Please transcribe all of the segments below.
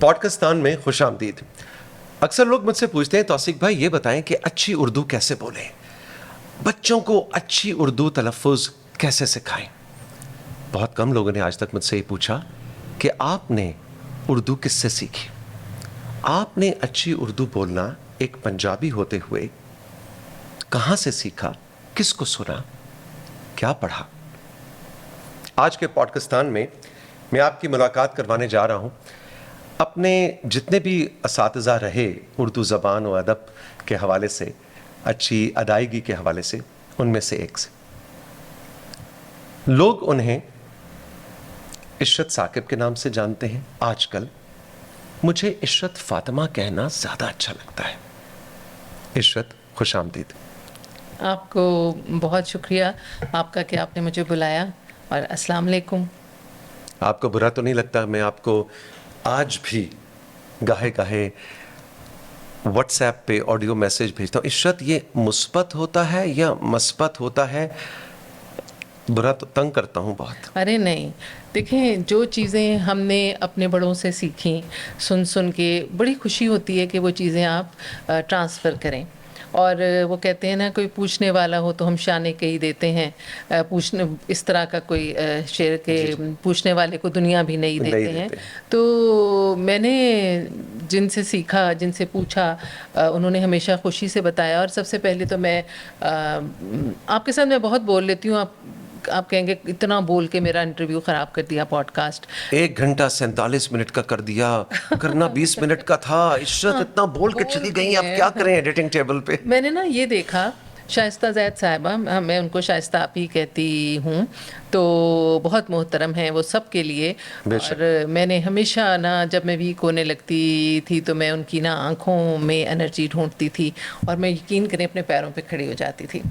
پوڈکاسٹان میں خوش آمدید. اکثر لوگ مجھ سے پوچھتے ہیں توثیق بھائی یہ بتائیں کہ اچھی اردو کیسے بولیں, بچوں کو اچھی اردو تلفظ کیسے سکھائیں. بہت کم لوگوں نے آج تک مجھ سے یہ پوچھا کہ آپ نے اردو کس سے سیکھی. آپ نے اچھی اردو بولنا ایک پنجابی ہوتے ہوئے کہاں سے سیکھا, کس کو سنا, کیا پڑھا. آج کے پوڈکاسٹان میں آپ کی ملاقات کروانے جا رہا ہوں اپنے جتنے بھی اساتذہ رہے اردو زبان و ادب کے حوالے سے, اچھی ادائیگی کے حوالے سے, ان میں سے ایک سے. لوگ انہیں عشرت ثاقب کے نام سے جانتے ہیں. آج کل مجھے عشرت فاطمہ کہنا زیادہ اچھا لگتا ہے. عشرت خوش آمدید. آپ کو بہت شکریہ آپ کا کہ آپ نے مجھے بلایا, اور السلام علیکم. آپ کو برا تو نہیں لگتا میں آپ کو آج بھی گاہے گاہے واٹس ایپ پہ آڈیو میسیج بھیجتا ہوں؟ عشرت یہ مثبت ہوتا ہے یا مثبت ہوتا ہے؟ برا تو تنگ کرتا ہوں بہت. ارے نہیں, دیکھیں جو چیزیں ہم نے اپنے بڑوں سے سیکھیں سن کے, بڑی خوشی ہوتی ہے کہ وہ چیزیں آپ ٹرانسفر کریں. اور وہ کہتے ہیں نا, کوئی پوچھنے والا ہو تو ہم شانے کہی دیتے ہیں. پوچھنے اس طرح کا کوئی شعر کے پوچھنے والے کو دنیا بھی نہیں دیتے ہیں. تو میں نے جن سے سیکھا, جن سے پوچھا, انہوں نے ہمیشہ خوشی سے بتایا. اور سب سے پہلے تو میں آپ کے ساتھ میں بہت بول لیتی ہوں. آپ کہیں گے اتنا بول کے میرا انٹرویو خراب کر دیا پوڈ کاسٹ. 1 گھنٹہ 47 منٹ کا کر دیا, کرنا 20 منٹ کا تھا. عشرت اتنا بول کے چلی گئی, اب کیا کریں ایڈیٹنگ ٹیبل پہ. میں نے نا یہ دیکھا, شائستہ زید صاحبہ, میں ان کو شائستہ آپ ہی کہتی ہوں, تو بہت محترم ہیں وہ سب کے لیے. اور میں نے ہمیشہ نا جب میں ویک ہونے لگتی تھی تو میں ان کی نا آنکھوں میں انرجی ڈھونڈتی تھی, اور میں یقین کریں اپنے پیروں پہ کھڑی ہو جاتی تھی.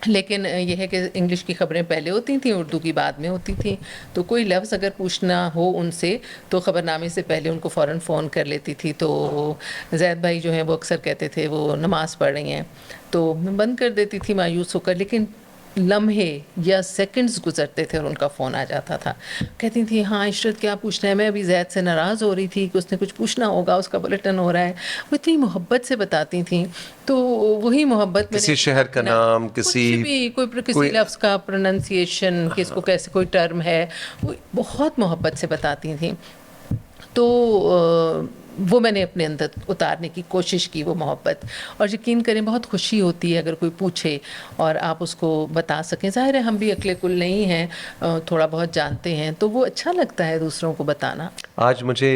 لیکن یہ ہے کہ انگلش کی خبریں پہلے ہوتی تھیں, اردو کی بعد میں ہوتی تھیں. تو کوئی لفظ اگر پوچھنا ہو ان سے تو خبرنامے سے پہلے ان کو فوراً فون کر لیتی تھی. تو زید بھائی جو ہیں وہ اکثر کہتے تھے وہ نماز پڑھ رہی ہیں, تو میں بند کر دیتی تھی مایوس ہو کر. لیکن لمحے یا سیکنڈز گزرتے تھے اور ان کا فون آ جاتا تھا. کہتی تھی ہاں عشرت کیا پوچھنا ہے. میں ابھی زید سے ناراض ہو رہی تھی کہ اس نے کچھ پوچھنا ہوگا, اس کا بلٹن ہو رہا ہے. وہ اتنی محبت سے بتاتی تھیں. تو وہی محبت, کسی شہر کا نام, کسی لفظ کا پروننسیشن, کس کو کیسے کوئی ٹرم ہے, وہ بہت محبت سے بتاتی تھیں. تو وہ میں نے اپنے اندر اتارنے کی کوشش کی, وہ محبت. اور یقین کریں بہت خوشی ہوتی ہے اگر کوئی پوچھے اور آپ اس کو بتا سکیں. ظاہر ہے ہم بھی عقل کل نہیں ہیں, تھوڑا بہت جانتے ہیں, تو وہ اچھا لگتا ہے دوسروں کو بتانا. آج مجھے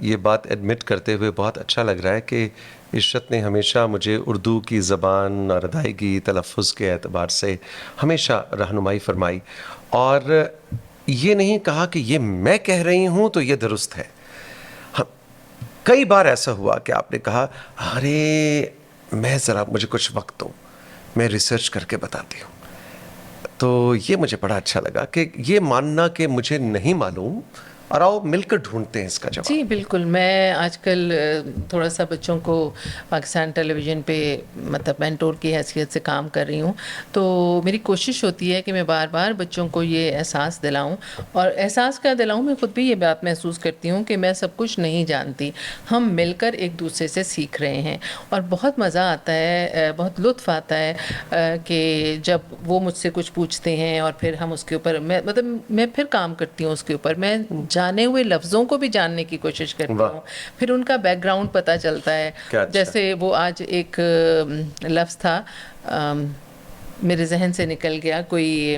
یہ بات ایڈمٹ کرتے ہوئے بہت اچھا لگ رہا ہے کہ عشرت نے ہمیشہ مجھے اردو کی زبان اور ادائیگی تلفظ کے اعتبار سے ہمیشہ رہنمائی فرمائی, اور یہ نہیں کہا کہ یہ میں کہہ رہی ہوں تو یہ درست ہے. کئی بار ایسا ہوا کہ آپ نے کہا ارے میں ذرا مجھے کچھ وقت دو, میں ریسرچ کر کے بتاتی ہوں. تو یہ مجھے بڑا اچھا لگا کہ یہ ماننا کہ مجھے نہیں معلوم, اور آؤ مل کر ڈھونڈتے ہیں اس کا جواب. جی بالکل. میں آج کل تھوڑا سا بچوں کو پاکستان ٹیلی ویژن پہ مطلب مینٹور کی حیثیت سے کام کر رہی ہوں. تو میری کوشش ہوتی ہے کہ میں بار بار بچوں کو یہ احساس دلاؤں, اور احساس کیا دلاؤں, میں خود بھی یہ بات محسوس کرتی ہوں کہ میں سب کچھ نہیں جانتی. ہم مل کر ایک دوسرے سے سیکھ رہے ہیں, اور بہت مزہ آتا ہے, بہت لطف آتا ہے کہ جب وہ مجھ سے کچھ پوچھتے ہیں اور پھر ہم اس کے اوپر میں پھر کام کرتی ہوں اس کے اوپر. میں جانے ہوئے لفظوں کو بھی جاننے کی کوشش کرتی ہوں, پھر ان کا بیک گراؤنڈ پتہ چلتا ہے. جیسے وہ آج ایک لفظ تھا میرے ذہن سے نکل گیا, کوئی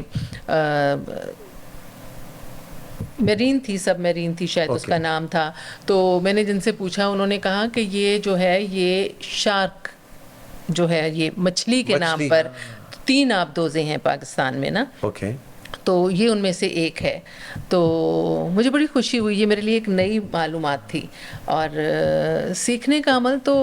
میرین تھی, سب میرین تھی شاید اس کا نام تھا. تو میں نے جن سے پوچھا انہوں نے کہا کہ یہ جو ہے یہ شارک جو ہے یہ مچھلی کے نام پر 3 آبدوزیں ہیں پاکستان میں نا, تو یہ ان میں سے ایک ہے. تو مجھے بڑی خوشی ہوئی, یہ میرے لیے ایک نئی معلومات تھی. اور سیکھنے کا عمل تو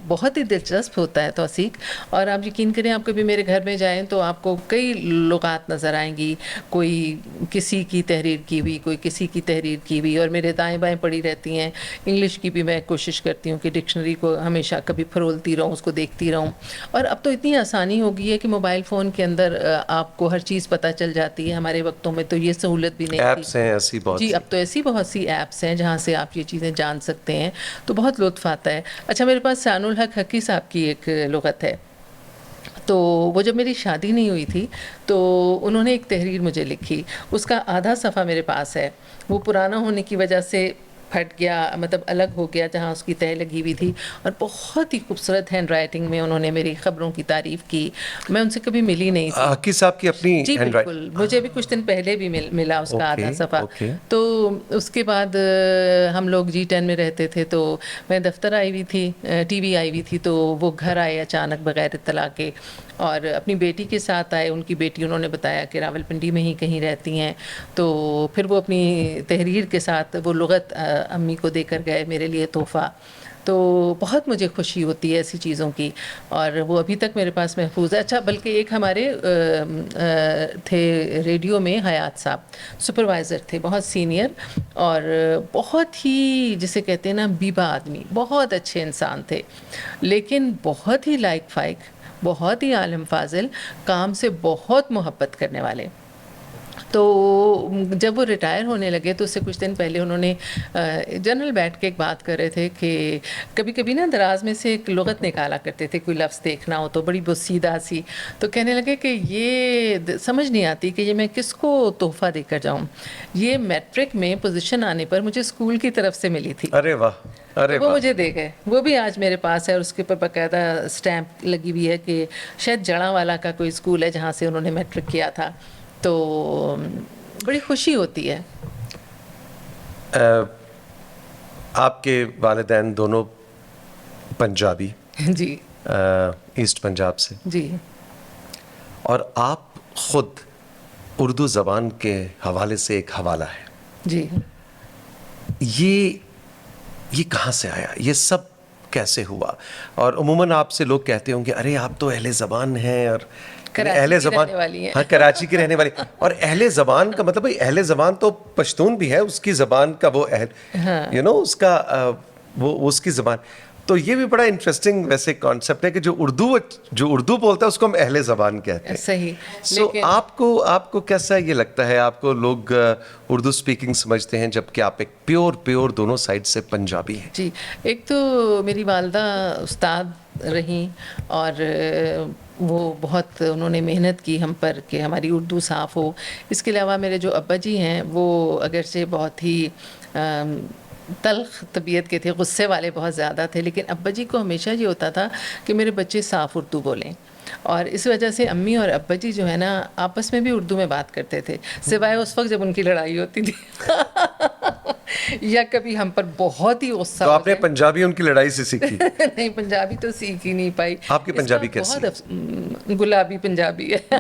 بہت ہی دلچسپ ہوتا ہے توثیق. اور آپ یقین کریں آپ کبھی میرے گھر میں جائیں تو آپ کو کئی لغات نظر آئیں گی, کوئی کسی کی تحریر کی ہوئی, کوئی کسی کی تحریر کی ہوئی, اور میرے دائیں بائیں پڑی رہتی ہیں. انگلش کی بھی میں کوشش کرتی ہوں کہ ڈکشنری کو ہمیشہ کبھی پھرولتی رہوں, اس کو دیکھتی رہوں. اور اب تو اتنی آسانی ہو گئی ہے کہ موبائل فون کے اندر آپ کو ہر چیز پتہ چل جاتی ہے. ہمارے وقتوں میں تو یہ سہولت بھی نہیں تھی. ایپس ہیں ایسی بہت جی, اب تو ایسی بہت سی ایپس ہیں جہاں سے آپ یہ چیزیں جان سکتے ہیں, تو بہت لطف آتا ہے. اچھا, میرے پاس سیان الحق حقی صاحب کی ایک لغت ہے. تو وہ جب میری شادی نہیں ہوئی تھی تو انہوں نے ایک تحریر مجھے لکھی, اس کا آدھا صفحہ میرے پاس ہے. وہ پرانا ہونے کی وجہ سے پھٹ گیا, مطلب الگ ہو گیا جہاں اس کی تہ لگی ہوئی تھی, اور بہت ہی خوبصورت ہینڈ رائٹنگ میں انہوں نے میری خبروں کی تعریف کی. میں ان سے کبھی ملی نہیں تھی. حقی صاحب کی اپنی جی ہینڈ رائٹ. بالکل, مجھے بھی کچھ دن پہلے بھی ملا اس کا آدھا صفحہ. تو اس کے بعد ہم لوگ G10 میں رہتے تھے, تو میں دفتر آئی ہوئی تھی, ٹی وی آئی ہوئی تھی, تو وہ گھر آئے اچانک بغیر اطلاع کے, اور اپنی بیٹی کے ساتھ آئے. ان کی بیٹی انہوں نے بتایا کہ راولپنڈی میں ہی کہیں رہتی ہیں. تو پھر وہ اپنی تحریر کے ساتھ وہ لغت امی کو دے کر گئے میرے لیے تحفہ. تو بہت مجھے خوشی ہوتی ہے ایسی چیزوں کی, اور وہ ابھی تک میرے پاس محفوظ ہے. اچھا, بلکہ ایک ہمارے تھے ریڈیو میں حیات صاحب, سپروائزر تھے, بہت سینئر, اور بہت ہی جسے کہتے ہیں نا بیبا آدمی, بہت اچھے انسان تھے, لیکن بہت ہی لائق فائق, بہت ہی عالم فاضل, کام سے بہت محبت کرنے والے. تو جب وہ ریٹائر ہونے لگے تو اس سے کچھ دن پہلے انہوں نے جنرل بیٹھ کے ایک بات کر رہے تھے کہ کبھی کبھی نا دراز میں سے ایک لغت نکالا کرتے تھے, کوئی لفظ دیکھنا ہو تو بڑی بسیدہ سی. تو کہنے لگے کہ یہ سمجھ نہیں آتی کہ یہ میں کس کو تحفہ دے کر جاؤں. یہ میٹرک میں پوزیشن آنے پر مجھے اسکول کی طرف سے ملی تھی. ارے واہ, ارے وہ مجھے دے گئے, وہ بھی آج میرے پاس ہے, اور اس کے اوپر باقاعدہ اسٹیمپ لگی ہوئی ہے کہ شاید جڑاں والا کا کوئی اسکول ہے جہاں سے انہوں نے میٹرک کیا تھا. تو بڑی خوشی ہوتی ہے. آپ کے والدین دونوں پنجابی, جی, ایسٹ پنجاب سے, جی, اور آپ خود اردو زبان کے حوالے سے ایک حوالہ ہے. جی, یہ کہاں سے آیا, یہ سب کیسے ہوا؟ اور عموماً آپ سے لوگ کہتے ہوں گے ارے آپ تو اہل زبان ہیں, اور اہل زبان, ہاں کراچی کی رہنے والی, اور اہل زبان کا مطلب اہل زبان تو پشتون بھی ہے, اس کی زبان کا وہ اہل, یو نو, اس کا وہ اس کی زبان. تو یہ بھی بڑا انٹرسٹنگ ویسے کانسیپٹ ہے کہ جو اردو بولتا ہے اس کو ہم اہل زبان کہتے ہیں. صحیح. سو آپ کو کیسا یہ لگتا ہے, آپ کو لوگ اردو اسپیکنگ سمجھتے ہیں جبکہ آپ ایک پیور دونوں سائڈ سے پنجابی ہیں؟ جی, ایک تو میری والدہ استاد رہیں, اور وہ بہت انہوں نے محنت کی ہم پر کہ ہماری اردو صاف ہو. اس کے علاوہ میرے جو ابا جی ہیں وہ اگرچہ بہت ہی تلخ طبیعت کے تھے, غصے والے بہت زیادہ تھے, لیکن ابا جی کو ہمیشہ یہ ہوتا تھا کہ میرے بچے صاف اردو بولیں. اور اس وجہ سے امی اور ابا جی جو ہے نا آپس میں بھی اردو میں بات کرتے تھے, سوائے اس وقت جب ان کی لڑائی ہوتی تھی یا کبھی ہم پر بہت ہی غصہ. تو آپ نے پنجابی ان کی لڑائی سے سیکھی؟ نہیں, پنجابی تو سیکھ ہی نہیں پائی. آپ کی پنجابی کیسی؟ بہت گلابی پنجابی ہے.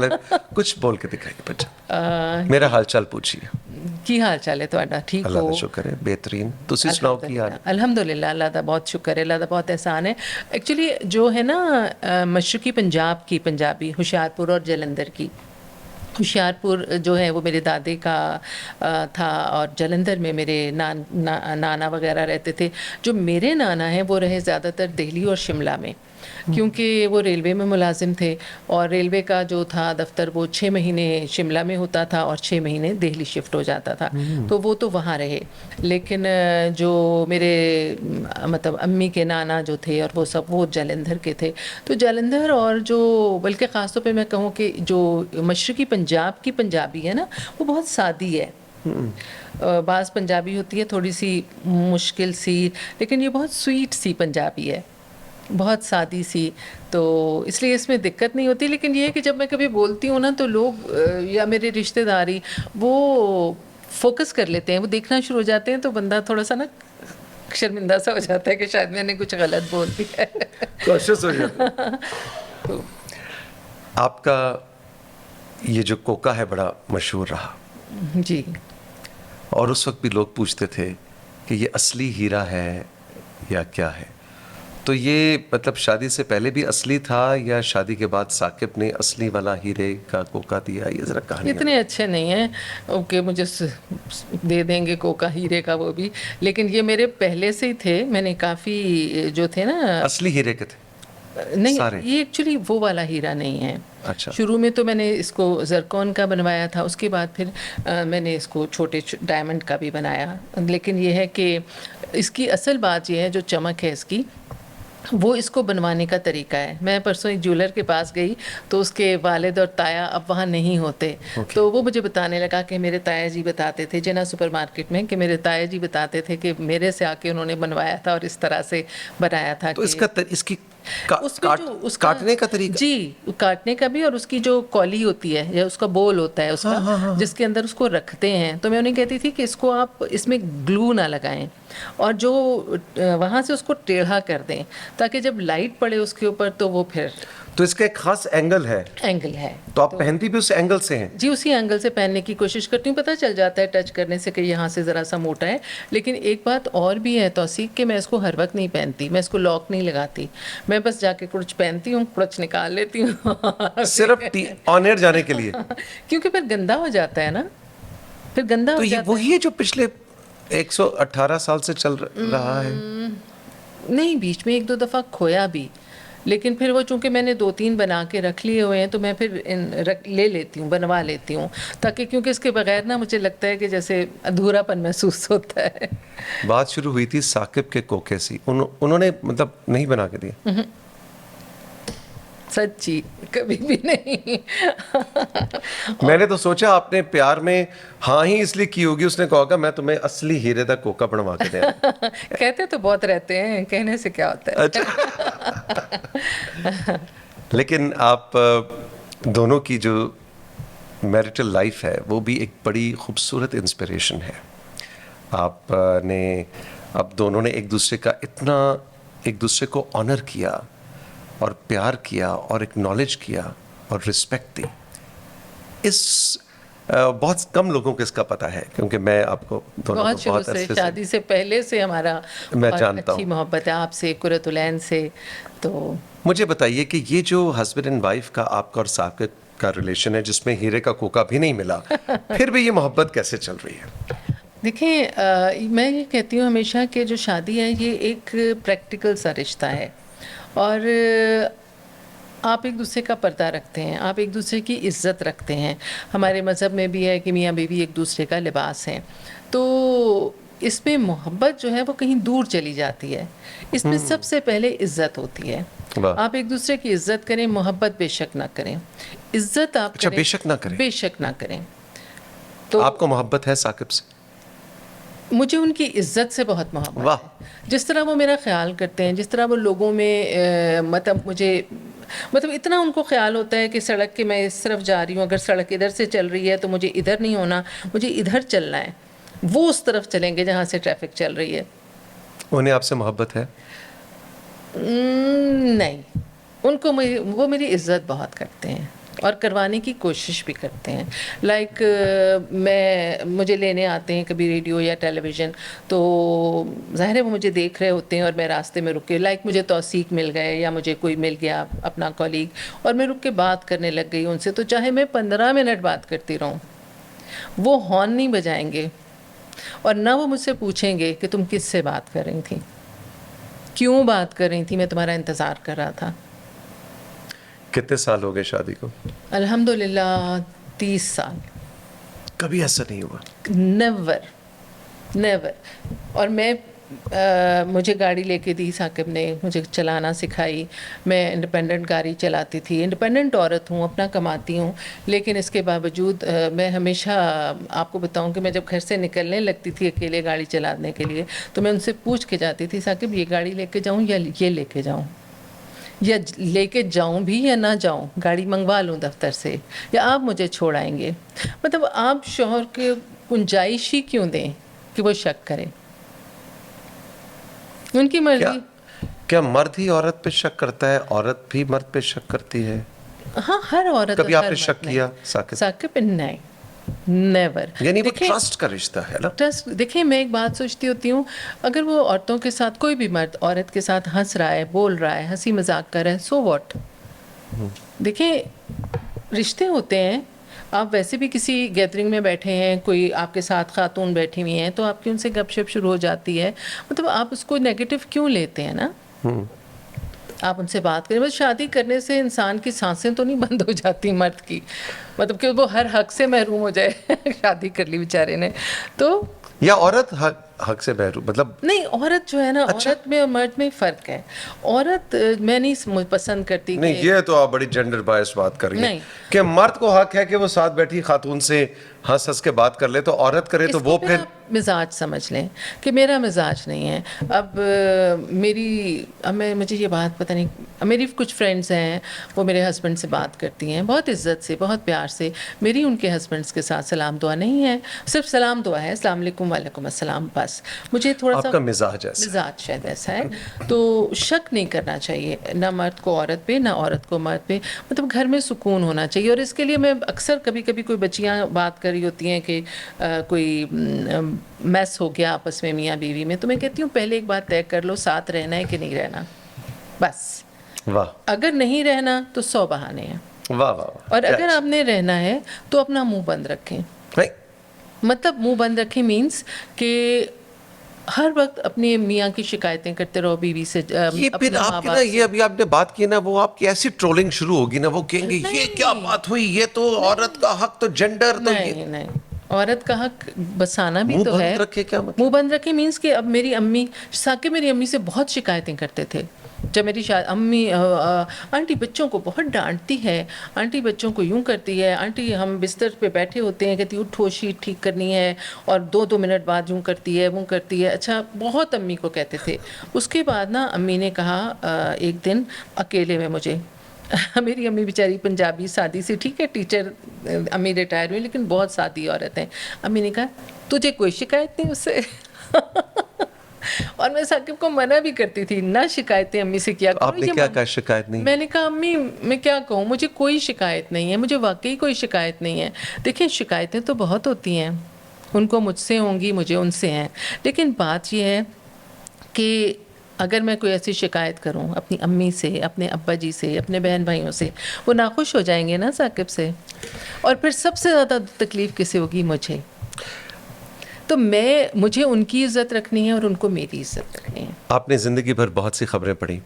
کچھ بول کے دکھائیے پنجابی. میرا حال چال پوچھیے. کی حال چال ہے تہاڈا؟ ٹھیک ہو؟ اللہ کا شکر ہے, بہترین. تسی سناؤ کی حال؟ الحمدللہ, اللہ دا بہت شکر ہے, اللہ دا بہت احسان ہے. ایکچولی جو ہے نا مشرقی پنجاب کی پنجابی, ہوشیارپور اور جلندر کی, ہوشیارپور جو ہے وہ میرے دادے کا تھا, اور جلندر میں میرے نانا وغیرہ رہتے تھے. جو میرے نانا ہیں وہ رہے زیادہ تر دہلی اور شملہ میں, کیونکہ وہ ریلوے میں ملازم تھے, اور ریلوے کا جو تھا دفتر وہ 6 مہینے شملہ میں ہوتا تھا اور 6 مہینے دہلی شفٹ ہو جاتا تھا. تو وہ تو وہاں رہے, لیکن جو میرے مطلب امی کے نانا جو تھے اور وہ سب وہ جلندھر کے تھے. تو جلندھر اور جو بلکہ خاص طور پہ میں کہوں کہ جو مشرقی پنجاب کی پنجابی ہے نا وہ بہت سادی ہے. بعض پنجابی ہوتی ہے تھوڑی سی مشکل سی, لیکن یہ بہت سویٹ سی پنجابی ہے, بہت سادی سی, تو اس لیے اس میں دقت نہیں ہوتی. لیکن یہ ہے کہ جب میں کبھی بولتی ہوں نا تو لوگ یا میرے رشتہ داری وہ فوکس کر لیتے ہیں, وہ دیکھنا شروع ہو جاتے ہیں, تو بندہ تھوڑا سا نا شرمندہ سا ہو جاتا ہے کہ شاید میں نے کچھ غلط بول دیا ہے, کوشش ہو جاتی. آپ کا یہ جو کوکا ہے بڑا مشہور رہا. جی, اور اس وقت بھی لوگ پوچھتے تھے کہ یہ اصلی ہیرا ہے یا کیا ہے. تو یہ مطلب شادی سے پہلے بھی اصلی تھا یا شادی کے بعد ثاقب نے اصلی والا ہیرے کا کوکا دیا؟ یہ ذرا کہانی. اتنے اچھے نہیں ہیں اوکے مجھے دے دیں گے کوکا ہیرے کا وہ بھی, لیکن یہ میرے پہلے سے ہی تھے. میں نے کافی جو تھے نا اصلی ہیرے کے تھے. نہیں سارے؟ یہ ایکچولی وہ والا ہیرا نہیں ہے. اچھا. شروع میں تو میں نے اس کو زرکون کا بنوایا تھا, اس کے بعد پھر میں نے اس کو چھوٹے ڈائمنڈ کا بھی بنایا. لیکن یہ ہے کہ اس کی اصل بات یہ ہے جو چمک ہے اس کی, وہ اس کو بنوانے کا طریقہ ہے. میں پرسوں ایک جولر کے پاس گئی تو اس کے والد اور تایا اب وہاں نہیں ہوتے, تو وہ مجھے بتانے لگا کہ میرے تایا جی بتاتے تھے جنا سپر مارکیٹ میں, کہ میرے تایا جی بتاتے تھے کہ میرے سے آ کے انہوں نے بنوایا تھا اور اس طرح سے بنایا تھا. تو اس کا اس کی اس میں جو اس کاٹنے کا طریقہ, جی کاٹنے کا بھی, اور اس کی جو کولی ہوتی ہے یا اس کا بول ہوتا ہے اس کا جس کے اندر اس کو رکھتے ہیں, تو میں انہیں کہتی تھی کہ اس کو آپ اس میں گلو نہ لگائیں اور جو وہاں سے اس کو ٹیڑھا کر دیں تاکہ جب لائٹ پڑے اس کے اوپر تو وہ پھر. تو اس کا ایک خاص اینگل ہے, ہے تو آپ پہنتی بھی اس اینگل سے ہیں؟ جی اسی اینگل سے پہننے کی کوشش کرتی ہوں. پتہ چل جاتا ہے ٹچ کرنے سے کہ یہاں سے ذرا سا موٹا ہے. لیکن ایک بات اور بھی ہے توثیق کہ میں اس کو ہر وقت نہیں پہنتی, میں اس کو لاک نہیں لگاتی, میں بس جا کے کڑچ پہنتی ہوں, کڑچ نکال لیتی ہوں صرف آن ایئر جانے کے لیے, کیونکہ پھر گندا ہو جاتا ہے نا, پھر گندا ہو جاتا ہے. وہی ہے جو پچھلے 118 سال سے چل رہا ہے. نہیں, بیچ میں ایک دو دفعہ کھویا بھی, لیکن پھر وہ چونکہ میں نے 2-3 بنا کے رکھ لیے ہوئے ہیں تو میں پھر لے لیتی ہوں, بنوا لیتی ہوں, تاکہ کیونکہ اس کے بغیر نا مجھے لگتا ہے کہ جیسے ادھورا پن محسوس ہوتا ہے. بات شروع ہوئی تھی ثاقب کے کوکے سی, انہوں نے مطلب نہیں بنا کے دیا؟ سچی کبھی بھی نہیں. میں نے تو سوچا آپ نے پیار میں ہاں ہی اس لیے کی ہوگی, اس نے کہا کہ میں تمہیں اصلی ہیرے دا کوکا بنوا کے دیا. کہتے تو بہت رہتے ہیں, کہنے سے کیا ہوتا ہے. لیکن آپ دونوں کی جو میرٹل لائف ہے وہ بھی ایک بڑی خوبصورت انسپریشن ہے. آپ نے اب دونوں نے ایک دوسرے کا اتنا ایک دوسرے کو آنر کیا اور پیار کیا اور اکنالج کیا اور رسپیکٹ دی. اس بہت کم لوگوں کو اس کا پتہ ہے, کیونکہ میں آپ کو دونوں بہت شروع سے شادی سے پہلے سے ہمارا میں جانتا اچھی محبت ہے آپ سے, قرۃ العین سے. تو مجھے بتائیے کہ یہ جو ہسبینڈ اینڈ وائف کا آپ کا اور ثاقب کا ریلیشن ہے جس میں ہیرے کا کوکا بھی نہیں ملا, پھر بھی یہ محبت کیسے چل رہی ہے؟ دیکھیں, میں یہ کہتی ہوں ہمیشہ کہ جو شادی ہے یہ ایک پریکٹیکل سا رشتہ ہے, اور آپ ایک دوسرے کا پردہ رکھتے ہیں, آپ ایک دوسرے کی عزت رکھتے ہیں. ہمارے مذہب میں بھی ہے کہ میاں بیوی ایک دوسرے کا لباس ہیں. تو اس میں محبت جو ہے وہ کہیں دور چلی جاتی ہے. اس میں سب سے پہلے عزت ہوتی ہے. آپ ایک دوسرے کی عزت کریں, محبت بے شک نہ کریں. عزت آپ اچھا, بے شک نہ کریں, بے شک نہ کریں. تو آپ کو محبت ہے ثاقب سے؟ مجھے ان کی عزت سے بہت محبت ہے. جس طرح وہ میرا خیال کرتے ہیں, جس طرح وہ لوگوں میں مطلب اتنا ان کو خیال ہوتا ہے کہ سڑک کے میں اس طرف جا رہی ہوں, اگر سڑک ادھر سے چل رہی ہے تو مجھے ادھر نہیں ہونا, مجھے ادھر چلنا ہے. وہ اس طرف چلیں گے جہاں سے ٹریفک چل رہی ہے. انہیں آپ سے محبت ہے؟ نہیں, ان کو وہ میری عزت بہت کرتے ہیں اور کروانے کی کوشش بھی کرتے ہیں. لائک مجھے لینے آتے ہیں کبھی ریڈیو یا ٹیلی ویژن, تو ظاہر ہے وہ مجھے دیکھ رہے ہوتے ہیں اور میں راستے میں رک کے, لائک مجھے توثیق مل گئے یا مجھے کوئی مل گیا اپنا کولیگ, اور میں رک کے بات کرنے لگ گئی ان سے, تو چاہے میں 15 منٹ بات کرتی رہوں, وہ ہارن نہیں بجائیں گے اور نہ وہ مجھ سے پوچھیں گے کہ تم کس سے بات کر رہی تھی, کیوں بات کر رہی تھی, میں تمہارا انتظار کر رہا تھا. کتنے سال ہو گئے شادی کو؟ الحمدللہ 30 سال. کبھی ایسا نہیں ہوا؟ نیور. اور مجھے گاڑی لے کے دی ثاقب نے, مجھے چلانا سکھائی. میں انڈیپینڈنٹ گاڑی چلاتی تھی, انڈیپینڈنٹ عورت ہوں, اپنا کماتی ہوں, لیکن اس کے باوجود میں ہمیشہ آپ کو بتاؤں کہ میں جب گھر سے نکلنے لگتی تھی اکیلے گاڑی چلانے کے لیے, تو میں ان سے پوچھ کے جاتی تھی ثاقب یہ گاڑی لے کے جاؤں یا یہ لے کے جاؤں, یا لے کے جاؤں بھی یا نہ جاؤں, گاڑی منگوا لوں دفتر سے, یا آپ مجھے چھوڑ آئیں گے. مطلب آپ شوہر کے گنجائش ہی کیوں دیں کہ وہ شک کرے, ان کی مرضی. کیا مرد ہی عورت پہ شک کرتا ہے, عورت بھی مرد پہ شک کرتی ہے؟ ہاں, ہر عورت. کبھی آپ نے شک کیا ثاقب؟ نہیں, نیور. یعنی وہ ٹرسٹ کا رشتہ ہے نا. ٹرسٹ. دیکھیں, میں ایک بات سوچتی ہوتی ہوں, اگر وہ عورتوں کے ساتھ, کوئی بھی مرد عورت کے ساتھ ہنس رہا ہے, بول رہا ہے, ہنسی مذاق کر رہا ہے, سو واٹ. دیکھیں, رشتے ہوتے ہیں. آپ ویسے بھی کسی گیدرنگ میں بیٹھے ہیں, کوئی آپ کے ساتھ خاتون بیٹھی ہوئی ہیں, تو آپ کی ان سے گپ شپ شروع ہو جاتی ہے. مطلب آپ اس کو نیگیٹو کیوں لیتے ہیں نا. آپ ان سے بات کریں. بس شادی کرنے سے انسان کی سانسیں تو نہیں بند ہو جاتی مرد کی, مطلب کہ وہ ہر حق سے محروم ہو جائے. شادی کر لی بیچارے نے تو, یا عورت حق سے محروم, مطلب نہیں, عورت جو ہے نا, اچھا. عورت میں اور مرد میں فرق ہے. عورت میں نہیں پسند کرتی نہیں, کہ یہ تو آپ بڑی جینڈر بائس بات کر رہی ہیں نہیں. کہ مرد کو حق ہے کہ وہ ساتھ بیٹھی خاتون سے ہنس ہنس کے بات کر لے, تو عورت کرے تو اس وہ کو پھر آپ مزاج سمجھ لیں کہ میرا مزاج نہیں ہے. اب مجھے یہ بات پتہ نہیں, میری کچھ فرینڈس ہیں وہ میرے ہسبینڈ سے بات کرتی ہیں بہت عزت سے, بہت پیار سے. میری ان کے ہسبینڈس کے ساتھ سلام دعا نہیں ہے, صرف سلام دعا ہے, السلام علیکم وعلیکم السلام, بس. مجھے تھوڑا سا آپ کا مزاج ایسا, مزاج شاید ایسا ہے. تو شک نہیں کرنا چاہیے نہ مرد کو عورت پہ, نہ عورت کو مرد پہ, مطلب گھر میں سکون ہونا چاہیے. اور اس کے لیے میں اکثر کبھی کبھی کوئی بچیاں بات کر رہی ہوتی ہیں کہ کوئی میس ہو گیا آپس میں میاں بیوی میں, تو میں کہتی ہوں پہلے ایک بات طے کر لو, ساتھ رہنا ہے کہ نہیں رہنا, بس. واہ اگر نہیں رہنا تو 100 بہانے ہیں, واہ واہ, اور اگر آپ نے رہنا ہے تو اپنا منہ بند رکھیں. مطلب منہ بند رکھیں مینس کہ ہر وقت اپنی میاں کی شکایتیں کرتے رہو بیوی سے. یہ پھر آپ کی نا, یہ ابھی آپ نے بات کی نا, وہ آپ کی ایسی ٹرولنگ شروع ہوگی نا, وہ کہیں گے یہ کیا بات ہوئی, یہ تو عورت کا حق, تو جینڈر تو یہ نہیں, عورت کا حق بسانا بھی منہ تو ہے. بند رکھے کیا مطلب؟ منہ بند رکھے مینس کہ اب میری امی ثاقب میری امی سے بہت شکایتیں کرتے تھے جب میری امی آنٹی بچوں کو بہت ڈانٹتی ہے, آنٹی بچوں کو یوں کرتی ہے, آنٹی ہم بستر پہ بیٹھے ہوتے ہیں کہتی اٹھو شیٹ ٹھیک کرنی ہے اور 2 منٹ بعد یوں کرتی ہے وہ کرتی ہے. اچھا, بہت امی کو کہتے تھے. اس کے بعد نا امی نے کہا ایک دن اکیلے میں مجھے, میری امی بیچاری پنجابی سادی سی, ٹھیک ہے, ٹیچر امی ریٹائر ہوئی لیکن بہت سادی عورت ہیں. امی نے کہا تجھے کوئی شکایت نہیں اس سے. اور میں ثاقب کو منع بھی کرتی تھی, نہ شکایتیں امی سے کیا کرو. آپ نے کیا کہا شکایت نہیں؟ میں نے کہا امی میں کیا کہوں, مجھے کوئی شکایت نہیں ہے, مجھے واقعی کوئی شکایت نہیں ہے. دیکھیں شکایتیں تو بہت ہوتی ہیں, ان کو مجھ سے ہوں گی, مجھے ان سے ہیں, لیکن بات یہ ہے کہ اگر میں کوئی ایسی شکایت کروں اپنی امی سے, اپنے ابا جی سے, اپنے بہن بھائیوں سے, وہ ناخوش ہو جائیں گے نا ثاقب سے, اور پھر سب سے زیادہ تکلیف کسے ہوگی, مجھے. تو مجھے ان کی عزت رکھنی ہے اور ان کو میری عزت رکھنی ہے. آپ نے زندگی بھر بہت سی خبریں پڑھی,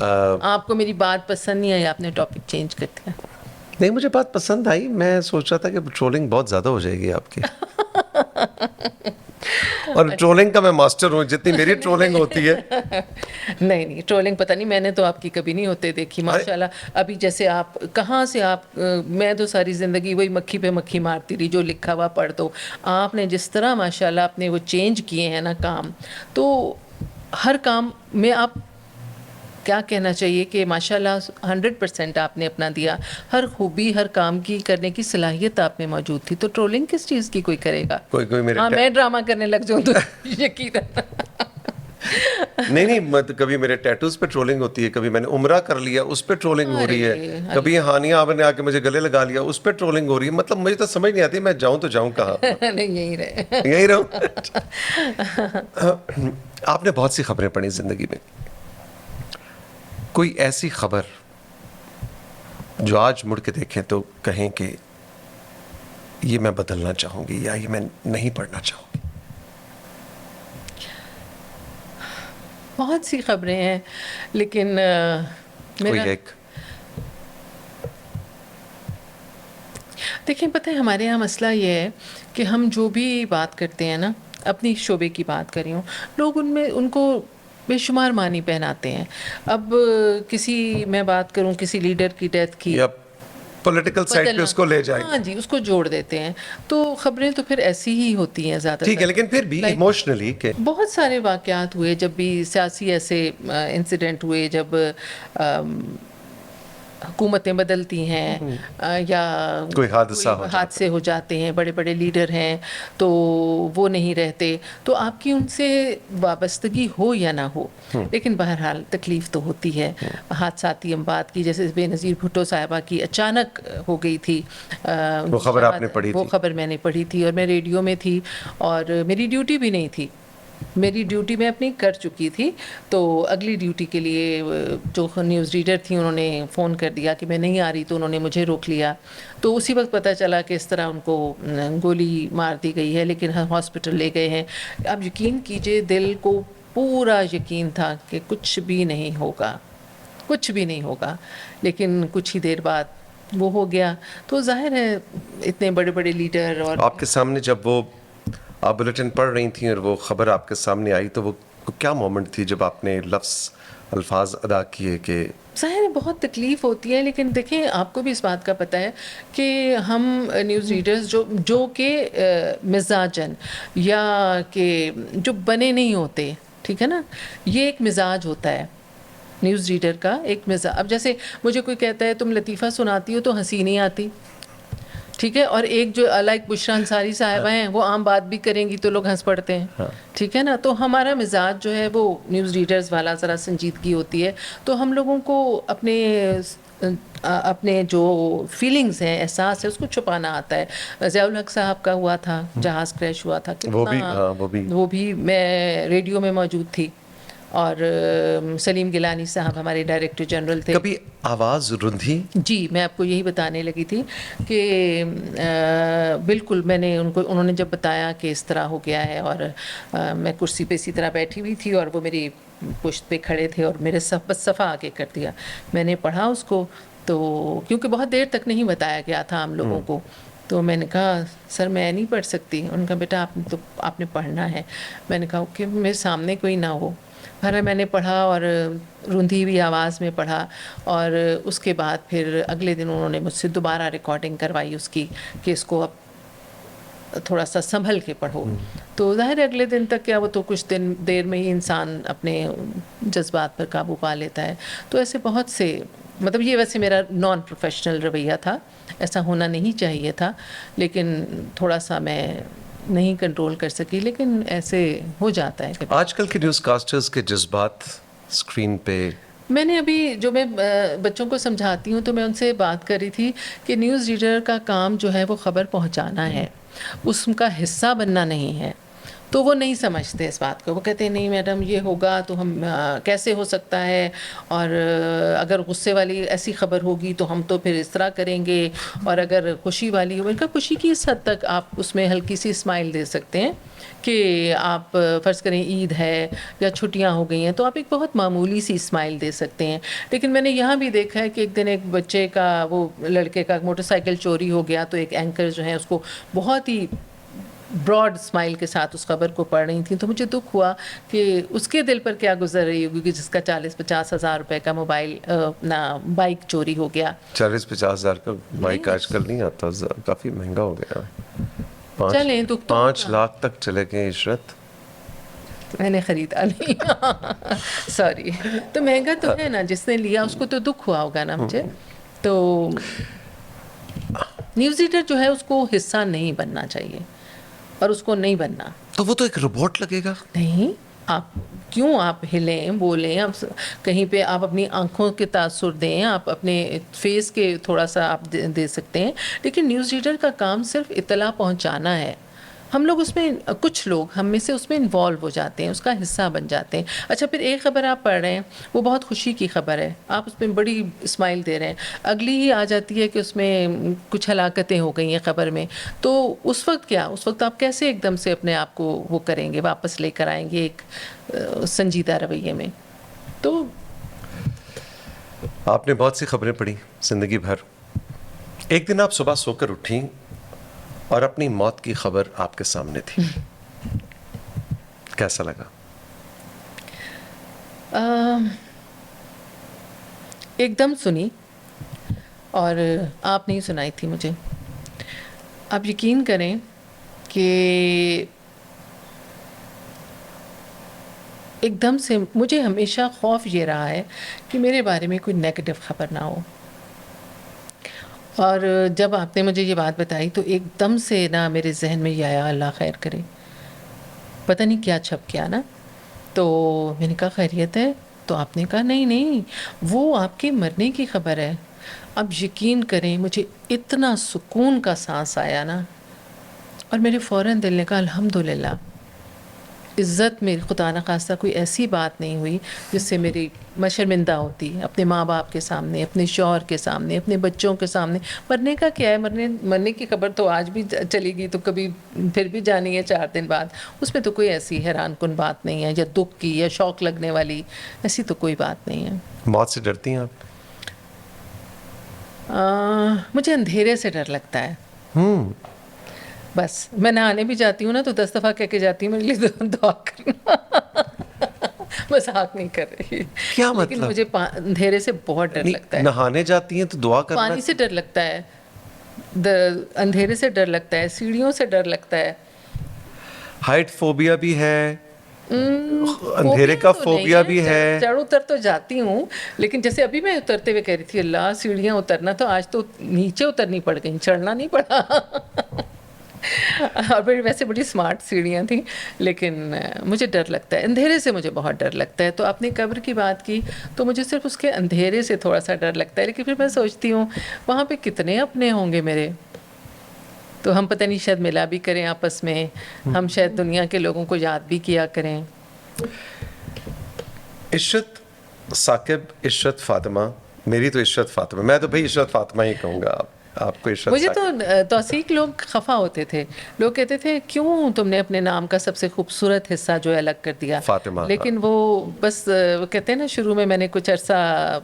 آپ کو میری بات پسند نہیں آئی, آپ نے ٹاپک چینج کر دیا. نہیں, مجھے بات پسند آئی, میں سوچ رہا تھا کہ ٹرولنگ بہت زیادہ ہو جائے گی آپ کی. اور ٹرولنگ کا میں ماسٹر ہوں, جتنی میری ٹرولنگ ہوتی ہے. نہیں, ٹرولنگ پتہ نہیں, میں نے تو آپ کی کبھی نہیں ہوتے دیکھی ماشاءاللہ. ابھی جیسے آپ کہاں سے میں تو ساری زندگی وہی مکھی پہ مکھی مارتی رہی, جو لکھا ہوا پڑھ دو. آپ نے جس طرح ماشاءاللہ آپ نے وہ چینج کیے ہیں نا کام, تو ہر کام میں آپ کیا کہنا چاہیے کہ ماشاءاللہ 100% آپ نے اپنا دیا. ہر خوبی, ہر کام کی کرنے کی صلاحیت آپ میں موجود تھی. تو ٹرولنگ کس چیز کی کوئی کرے گا؟ کوئی میرے ہاں, میں ڈرامہ کرنے لگ جاؤں تو یقیناً. نہیں, کبھی میرے ٹیٹوز پہ ٹرولنگ ہوتی ہے, کبھی میں نے عمرہ کر لیا اس پہ ٹرولنگ ہو رہی ہے, کبھی ہانیہ آپ نے آ کے مجھے گلے لگا لیا اس پہ ٹرولنگ ہو رہی ہے. مطلب مجھے تو سمجھ نہیں آتی میں جاؤں تو جاؤں کہاں. نہیں, یہی رہوں. آپ نے بہت سی خبریں پڑھی زندگی میں, کوئی ایسی خبر جو آج مڑ کے دیکھیں تو کہیں کہ یہ میں بدلنا چاہوں گی یا یہ میں نہیں پڑھنا چاہوں گی؟ بہت سی خبریں ہیں, لیکن کوئی ایک. دیکھیں پتہ ہے ہمارے یہاں مسئلہ یہ ہے کہ ہم جو بھی بات کرتے ہیں نا, اپنی شعبے کی بات کر رہی ہوں, لوگ ان کو بے شمار معنی پہناتے ہیں. اب میں بات کروں کسی لیڈر کی ڈیتھ کی, یا پولیٹیکل سائٹ پہ اس کو لے جائیں. ہاں جی, اس کو جوڑ دیتے ہیں. تو خبریں تو پھر ایسی ہی ہوتی ہیں زیادہ تر. ٹھیک ہے, لیکن پھر بھی ایموشنلی کہ بہت سارے واقعات ہوئے, جب بھی سیاسی ایسے انسیڈنٹ ہوئے, جب حکومتیں بدلتی ہیں یا کوئی حادثے ہو جاتے ہیں, بڑے بڑے لیڈر ہیں تو وہ نہیں رہتے, تو آپ کی ان سے وابستگی ہو یا نہ ہو, لیکن بہرحال تکلیف تو ہوتی ہے. حادثاتی اموات کی, جیسے بے نظیر بھٹو صاحبہ کی اچانک ہو گئی تھی, وہ خبر آپ نے پڑھی تھی؟ وہ خبر میں نے پڑھی تھی, اور میں ریڈیو میں تھی, اور میری ڈیوٹی بھی نہیں تھی. میری ڈیوٹی میں اپنی کر چکی تھی, تو اگلی ڈیوٹی کے لیے جو نیوز ریڈر تھیں انہوں نے فون کر دیا کہ میں نہیں آ رہی, تو انہوں نے مجھے روک لیا. تو اسی وقت پتہ چلا کہ اس طرح ان کو گولی مار دی گئی ہے, لیکن ہاسپٹل لے گئے ہیں. اب یقین کیجئے, دل کو پورا یقین تھا کہ کچھ بھی نہیں ہوگا, کچھ بھی نہیں ہوگا. لیکن کچھ ہی دیر بعد وہ ہو گیا. تو ظاہر ہے اتنے بڑے بڑے لیڈر اور آپ کے سامنے جب وہ آپ بلیٹن پڑھ رہی تھیں اور وہ خبر آپ کے سامنے آئی تو وہ کیا مومنٹ تھی جب آپ نے الفاظ ادا کیے کہ ظاہر ہے بہت تکلیف ہوتی ہے. لیکن دیکھیں آپ کو بھی اس بات کا پتہ ہے کہ ہم نیوز ریڈرز جو کہ مزاجن یا کہ جو بنے نہیں ہوتے, ٹھیک ہے نا, یہ ایک مزاج ہوتا ہے نیوز ریڈر کا, ایک مزاج. اب جیسے مجھے کوئی کہتا ہے تم لطیفہ سناتی ہو تو ہنسی نہیں آتی, ٹھیک ہے, اور ایک جو لائک بشرا انصاری صاحبہ ہیں وہ عام بات بھی کریں گی تو لوگ ہنس پڑتے ہیں, ٹھیک ہے نا. تو ہمارا مزاج جو ہے وہ نیوز ریڈرز والا ذرا سنجیدگی ہوتی ہے. تو ہم لوگوں کو اپنے جو فیلنگز ہیں, احساس ہے, اس کو چھپانا آتا ہے. ضیاء الحق صاحب کا ہوا تھا, جہاز کریش ہوا تھا, وہ بھی میں ریڈیو میں موجود تھی. اور سلیم گیلانی صاحب ہمارے ڈائریکٹر جنرل تھے. کبھی آواز رندھی؟ جی میں آپ کو یہی بتانے لگی تھی کہ بالکل میں نے انہوں نے جب بتایا کہ اس طرح ہو گیا ہے, اور میں کرسی پہ اسی طرح بیٹھی ہوئی تھی اور وہ میری پشت پہ کھڑے تھے اور میرے صفحہ آگے کر دیا. میں نے پڑھا اس کو, تو کیونکہ بہت دیر تک نہیں بتایا گیا تھا ہم لوگوں کو, تو میں نے کہا سر میں نہیں پڑھ سکتی. ان کا بیٹا آپ نے پڑھنا ہے. میں نے کہا کہ میرے سامنے کوئی نہ ہو. میں نے پڑھا اور رندھی ہوئی آواز میں پڑھا, اور اس کے بعد پھر اگلے دن انہوں نے مجھ سے دوبارہ ریکارڈنگ کروائی اس کی کہ اس کو اب تھوڑا سا سنبھل کے پڑھو. تو ظاہر ہے اگلے دن تک کیا, وہ تو کچھ دیر میں ہی انسان اپنے جذبات پر قابو پا لیتا ہے. تو ایسے بہت سے, مطلب یہ ویسے میرا نان پروفیشنل رویہ تھا, ایسا ہونا نہیں چاہیے تھا, لیکن تھوڑا سا میں نہیں کنٹرول کر سکی, لیکن ایسے ہو جاتا ہے. آج کل کے نیوز کاسٹرز کے جذبات اسکرین پہ, میں نے ابھی جو میں بچوں کو سمجھاتی ہوں تو میں ان سے بات کر رہی تھی کہ نیوز ریڈر کا کام جو ہے وہ خبر پہنچانا ہے, اس کا حصہ بننا نہیں ہے. تو وہ نہیں سمجھتے اس بات کو. وہ کہتے ہیں نہیں میڈم یہ ہوگا تو ہم کیسے ہو سکتا ہے, اور اگر غصے والی ایسی خبر ہوگی تو ہم تو پھر اس طرح کریں گے, اور اگر خوشی والی ہو, ان کا خوشی کی اس حد تک آپ اس میں ہلکی سی اسمائل دے سکتے ہیں کہ آپ فرض کریں عید ہے یا چھٹیاں ہو گئی ہیں تو آپ ایک بہت معمولی سی اسمائل دے سکتے ہیں. لیکن میں نے یہاں بھی دیکھا ہے کہ ایک دن ایک بچے کا, وہ لڑکے کا موٹر سائیکل چوری ہو گیا, تو ایک اینکر جو ہے اس کو بہت ہی براڈ اسمائل کے ساتھ اس خبر کو پڑھ رہی تھیں. تو مجھے دکھ ہوا کہ اس کے دل پر کیا گزر رہی ہوگی کہ جس کا 40-50 ہزار روپے کا موبائل بائک چوری ہو گیا. 40-50 ہزار کا بائک آج کل نہیں آتا, کافی مہنگا ہو گیا. چلیں 5 لاکھ تک چلے گئے عشرت. میں نے خریدا نہیں, سوری. تو مہنگا تو ہے نا, جس نے لیا اس کو تو دکھ ہوا ہوگا نا مجھے. تو نیوز ریڈر جو ہے اس کو حصہ نہیں بننا چاہیے, اور اس کو نہیں بننا. تو وہ تو ایک روبوٹ لگے گا. نہیں, آپ کیوں آپ ہلیں بولیں, آپ کہیں پہ آپ اپنی آنکھوں کے تاثر دیں, آپ اپنے فیس کے تھوڑا سا آپ دے سکتے ہیں, لیکن نیوز ریڈر کا کام صرف اطلاع پہنچانا ہے. ہم لوگ اس میں, کچھ لوگ ہم میں سے اس میں انوالو ہو جاتے ہیں, اس کا حصہ بن جاتے ہیں. اچھا پھر ایک خبر آپ پڑھ رہے ہیں, وہ بہت خوشی کی خبر ہے, آپ اس میں بڑی اسمائل دے رہے ہیں, اگلی ہی آ جاتی ہے کہ اس میں کچھ ہلاکتیں ہو گئی ہیں خبر میں. تو اس وقت کیا, اس وقت آپ کیسے ایک دم سے اپنے آپ کو وہ کریں گے, واپس لے کر آئیں گے ایک سنجیدہ رویے میں. تو آپ نے بہت سی خبریں پڑھی زندگی بھر, ایک دن آپ صبح سو کر اٹھیں اور اپنی موت کی خبر آپ کے سامنے تھی, کیسا لگا؟ ایک دم سنی, اور آپ نہیں سنائی تھی مجھے. آپ یقین کریں کہ ایک دم سے مجھے ہمیشہ خوف یہ رہا ہے کہ میرے بارے میں کوئی نیگیٹو خبر نہ ہو. اور جب آپ نے مجھے یہ بات بتائی تو ایک دم سے نا میرے ذہن میں یہ آیا, اللہ خیر کرے, پتہ نہیں کیا چھپ گیا نا. تو میں نے کہا خیریت ہے؟ تو آپ نے کہا نہیں وہ آپ کے مرنے کی خبر ہے. اب یقین کریں مجھے اتنا سکون کا سانس آیا نا, اور میرے فوراً دل نے کہا الحمدللہ. عزت میری خدا نخواستہ کوئی ایسی بات نہیں ہوئی جس سے میری میں شرمندہ ہوتی اپنے ماں باپ کے سامنے, اپنے شوہر کے سامنے, اپنے بچوں کے سامنے. مرنے کا کیا ہے, مرنے کی خبر تو آج بھی چلی گئی تو کبھی پھر بھی جانی ہے 4 دن بعد. اس میں تو کوئی ایسی حیران کن بات نہیں ہے, یا دکھ کی یا شوق لگنے والی ایسی تو کوئی بات نہیں ہے. موت سے ڈرتی ہیں آپ؟ مجھے اندھیرے سے ڈر لگتا ہے. بس میں نہانے بھی جاتی ہوں نا تو 10 دفعہ کہہ کے جاتی ہوں میرے لیے دعا کرنا. مذاق نہیں کر رہی. کیا لیکن مطلب؟ مجھے اندھیرے سے بہت ڈر لگتا ہے. نہانے جاتی ہیں تو دعا کرنا؟ پانی سے ڈر لگتا ہے, اندھیرے سے ڈر لگتا ہے, سیڑھیوں سے ڈر لگتا ہے. ہائٹ فوبیا بھی ہے, اندھیرے کا فوبیا بھی ہے. چڑھ اتر تو جاتی ہوں, لیکن جیسے ابھی میں اترتے ہوئے کہہ رہی تھی اللہ سیڑھیاں اترنا, تو آج تو نیچے اترنی پڑ گئی, چڑھنا نہیں پڑا. اور ویسے بڑی سمارٹ سیڑھیاں تھیں, لیکن مجھے ڈر لگتا ہے اندھیرے سے, مجھے بہت ڈر لگتا ہے. تو آپ نے قبر کی بات کی تو مجھے صرف اس کے اندھیرے سے تھوڑا سا ڈر لگتا ہے, لیکن پھر میں سوچتی ہوں وہاں پہ کتنے اپنے ہوں گے میرے, تو ہم پتہ نہیں شاید ملا بھی کریں آپس میں, ہم شاید دنیا کے لوگوں کو یاد بھی کیا کریں. عشرت ثاقب, عشرت فاطمہ, میری تو عشرت فاطمہ, میں تو بھائی عشرت فاطمہ ہی کہوں گا. آپ کو عشرت مجھے تو ثاقب. توثیق لوگ خفا ہوتے تھے, لوگ کہتے تھے کیوں تم نے اپنے نام کا سب سے خوبصورت حصہ جو ہے الگ کر دیا فاطمہ. لیکن وہ بس وہ کہتے ہیں نا شروع میں نے کچھ عرصہ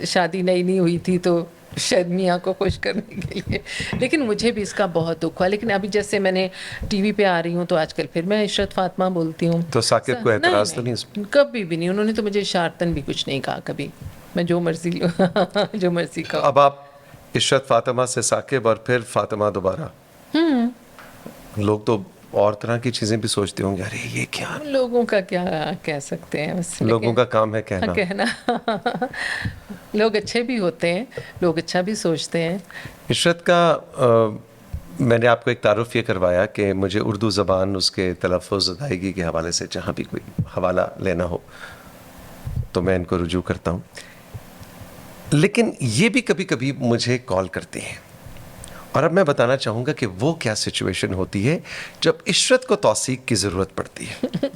شادی نئی ہوئی تھی تو شاید میاں کو خوش کرنے کے لیے, لیکن مجھے بھی اس کا بہت دکھ ہوا. لیکن ابھی جیسے میں نے ٹی وی پہ آ رہی ہوں تو آج کل پھر میں عشرت فاطمہ بولتی ہوں. تو ثاقب کو اعتراض تو نہیں اس میں؟ کبھی بھی نہیں, انہوں نے تو مجھے اشارتاً بھی کچھ نہیں کہا کبھی, میں جو مرضی کہوں. اب آپ عشرت فاطمہ سے ثاقب اور پھر فاطمہ دوبارہ, لوگ تو اور طرح کی چیزیں بھی سوچتے ہوں گے, ارے یہ کیا, لوگوں کا کیا کہہ سکتے ہیں, بس لوگوں کا کام ہے کہنا. لوگ اچھے بھی ہوتے ہیں, لوگ اچھا بھی سوچتے ہیں. عشرت کا میں نے آپ کو ایک تعارف یہ کروایا کہ مجھے اردو زبان, اس کے تلفظ, ادائیگی کے حوالے سے جہاں بھی کوئی حوالہ لینا ہو تو میں ان کو رجوع کرتا ہوں. لیکن یہ بھی کبھی کبھی مجھے کال کرتے ہیں, اور اب میں بتانا چاہوں گا کہ وہ کیا سچویشن ہوتی ہے جب عشرت کو توثیق کی ضرورت پڑتی ہے.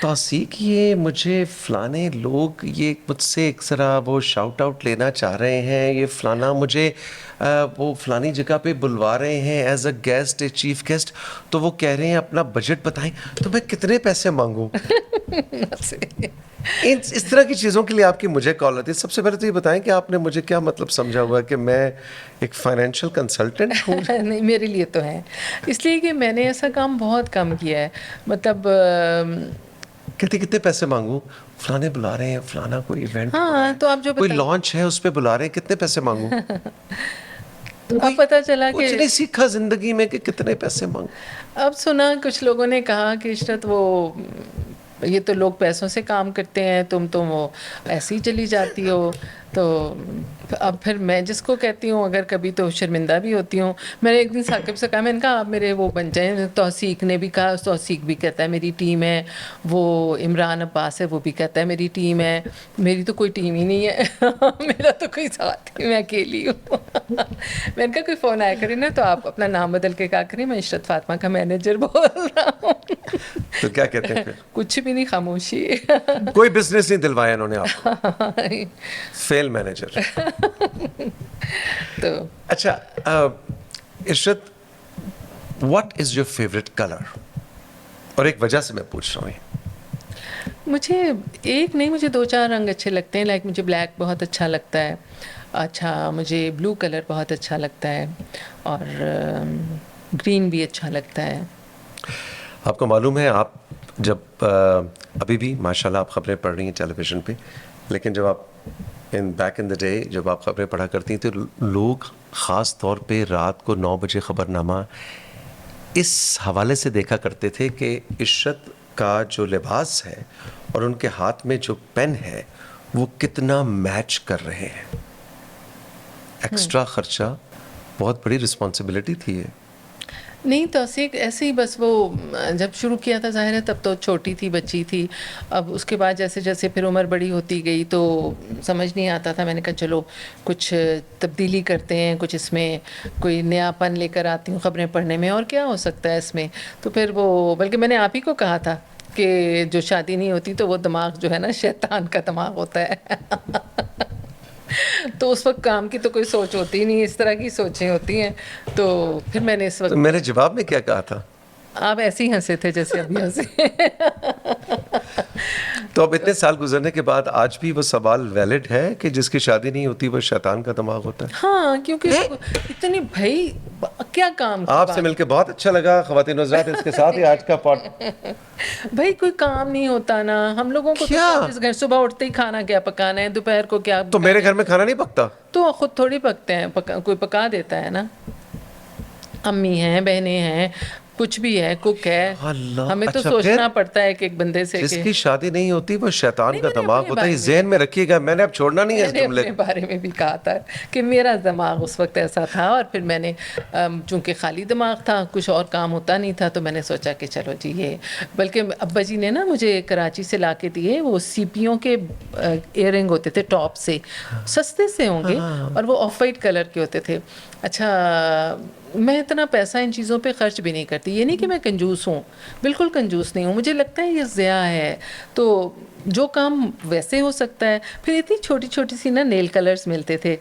توثیق, یہ مجھے فلانے لوگ یہ مجھ سے ایک ذرا وہ شاؤٹ آؤٹ لینا چاہ رہے ہیں, یہ فلانا مجھے وہ فلانی جگہ پہ بلوا رہے ہیں as a guest, a chief guest, تو وہ کہہ رہے ہیں اپنا بجٹ بتائیں, تو میں کتنے پیسے مانگوں. اس طرح کی چیزوں کے لیے آپ کی مجھے کال آتی ہے. سب سے پہلے تو یہ بتائیں کہ آپ نے مجھے کیا مطلب سمجھا ہوا کہ میں ایک فائنینشیل کنسلٹنٹ ہوں؟ نہیں, میرے لیے تو ہے, اس لیے کہ میں نے ایسا کام بہت کم کیا ہے. مطلب کہتے کتنے پیسے مانگوں, فلانے بلا رہے ہیں, فلانا کوئی ایونٹ, ہاں, تو آپ جو کوئی لانچ ہے اس پہ بلا رہے ہیں, کتنے پیسے مانگوں. اب پتہ چلا کہ کچھ نہیں سیکھا زندگی میں کہ کتنے پیسے مانگوں. اب سنا کچھ لوگوں نے کہا کہ عشرت وہ یہ تو لوگ پیسوں سے کام کرتے ہیں, تم وہ ایسے ہی چلی جاتی ہو. تو اب پھر میں جس کو کہتی ہوں اگر کبھی تو شرمندہ بھی ہوتی ہوں. میں نے ایک دن ثاقب سے کہا, میں نے کہا آپ میرے وہ بن جائیں. توثیق نے بھی کہا, توثیق بھی کہتا ہے میری ٹیم ہے, وہ عمران عباس ہے وہ بھی کہتا ہے میری ٹیم ہے. میری تو کوئی ٹیم ہی نہیں ہے, میرا تو کوئی ساتھ نہیں, میں اکیلی ہوں. میں نے کہا کوئی فون آیا کرے نا تو آپ اپنا نام بدل کے کہا کریں میں عشرت فاطمہ کا مینیجر بول رہا ہوں. تو کیا کہتے ہیں پھر؟ کچھ بھی نہیں, خاموشی. کوئی بزنس نہیں دلوایا انہوں نے آپ کو, فیل مینیجر. تو اچھا Ishrat, what is your favourite colour? اور ایک وجہ سے میں پوچھ رہا ہوں. مجھے ایک نہیں, مجھے 2-4 رنگ اچھے لگتے ہیں. لائک مجھے بلیک بہت اچھا لگتا ہے, اچھا مجھے بلو کلر بہت اچھا لگتا ہے, اور گرین بھی اچھا لگتا ہے. آپ کو معلوم ہے, آپ جب ابھی بھی ماشاء اللہ آپ خبریں پڑھ رہی ہیں ٹیلی ویژن پہ, لیکن جب آپ بیک ان دا ڈے جب آپ خبریں پڑھا کرتی ہیں تو لوگ خاص طور پہ رات کو 9 بجے خبر نامہ اس حوالے سے دیکھا کرتے تھے کہ عشرت کا جو لباس ہے اور ان کے ہاتھ میں جو پین ہے وہ کتنا میچ کر رہے ہیں. ایکسٹرا خرچہ, بہت بڑی رسپانسبلٹی تھی یہ. نہیں, توثیق ایسے ہی بس وہ جب شروع کیا تھا ظاہر ہے تب تو چھوٹی تھی, بچی تھی. اب اس کے بعد جیسے جیسے پھر عمر بڑی ہوتی گئی تو سمجھ نہیں آتا تھا. میں نے کہا چلو کچھ تبدیلی کرتے ہیں, کچھ اس میں کوئی نیا پن لے کر آتی ہوں خبریں پڑھنے میں, اور کیا ہو سکتا ہے اس میں. تو پھر وہ بلکہ میں نے آپ ہی کو کہا تھا کہ جو شادی نہیں ہوتی تو وہ دماغ جو ہے نا شیطان کا دماغ ہوتا ہے تو اس وقت کام کی تو کوئی سوچ ہوتی نہیں، اس طرح کی سوچیں ہوتی ہیں. تو پھر میں نے اس تو وقت، میں نے جواب میں کیا کہا تھا؟ آپ ایسے ہی ہنسے تھے جیسے ابھی ہنسے. تو اب اتنے سال گزرنے کے بعد آج بھی وہ سوال ویلڈ ہے کہ جس کی شادی نہیں ہوتی وہ شیطان کا دماغ ہوتا ہے؟ ہاں، کیونکہ اتنی بھائی کیا کام کی آپ سے مل کے بہت اچھا لگا خواتین حضرات. اس کے ساتھ ہی آج کا بھائی کوئی کام نہیں ہوتا نا ہم لوگوں کو. کیا؟ 24 گھنٹے صبح اٹھتے ہی کھانا کیا پکانا ہے، دوپہر کو کیا تو میرے گھر میں کھانا نہیں پکتا؟ تو خود تھوڑی پکتے ہیں، کوئی پکا دیتا ہے نا. امی ہیں، بہنیں ہیں، کچھ بھی ہے، کوک ہے. اللہ، ہمیں تو اچھا سوچنا پھر پڑتا ہے کہ ایک بندے سے جس کہ کی شادی نہیں ہوتی وہ شیطان کا میں نے دماغ اپنے ہوتا ہے. بارے یہ ذہن میں رکھیے گا، میں نے اب چھوڑنا نہیں ہے میں اس نے جملے اپنے کو. بارے میں بھی کہا تھا کہ میرا دماغ اس وقت ایسا تھا، اور پھر میں نے چونکہ خالی دماغ تھا، کچھ اور کام ہوتا نہیں تھا، تو میں نے سوچا کہ چلو جی یہ. بلکہ ابا جی نے نا مجھے کراچی سے لا کے دیے وہ سیپیوں کے ایئر رنگ ہوتے تھے ٹاپ سے، سستے سے ہوں گے اور وہ آف وائٹ کلر کے ہوتے تھے. اچھا، میں اتنا پیسہ ان چیزوں پہ خرچ بھی نہیں کرتی. یہ نہیں کہ میں کنجوس ہوں، بالکل کنجوس نہیں ہوں. مجھے لگتا ہے یہ ضیاع ہے، تو جو کام ویسے ہو سکتا ہے. پھر اتنی چھوٹی چھوٹی سی نا نیل کلرز ملتے تھے،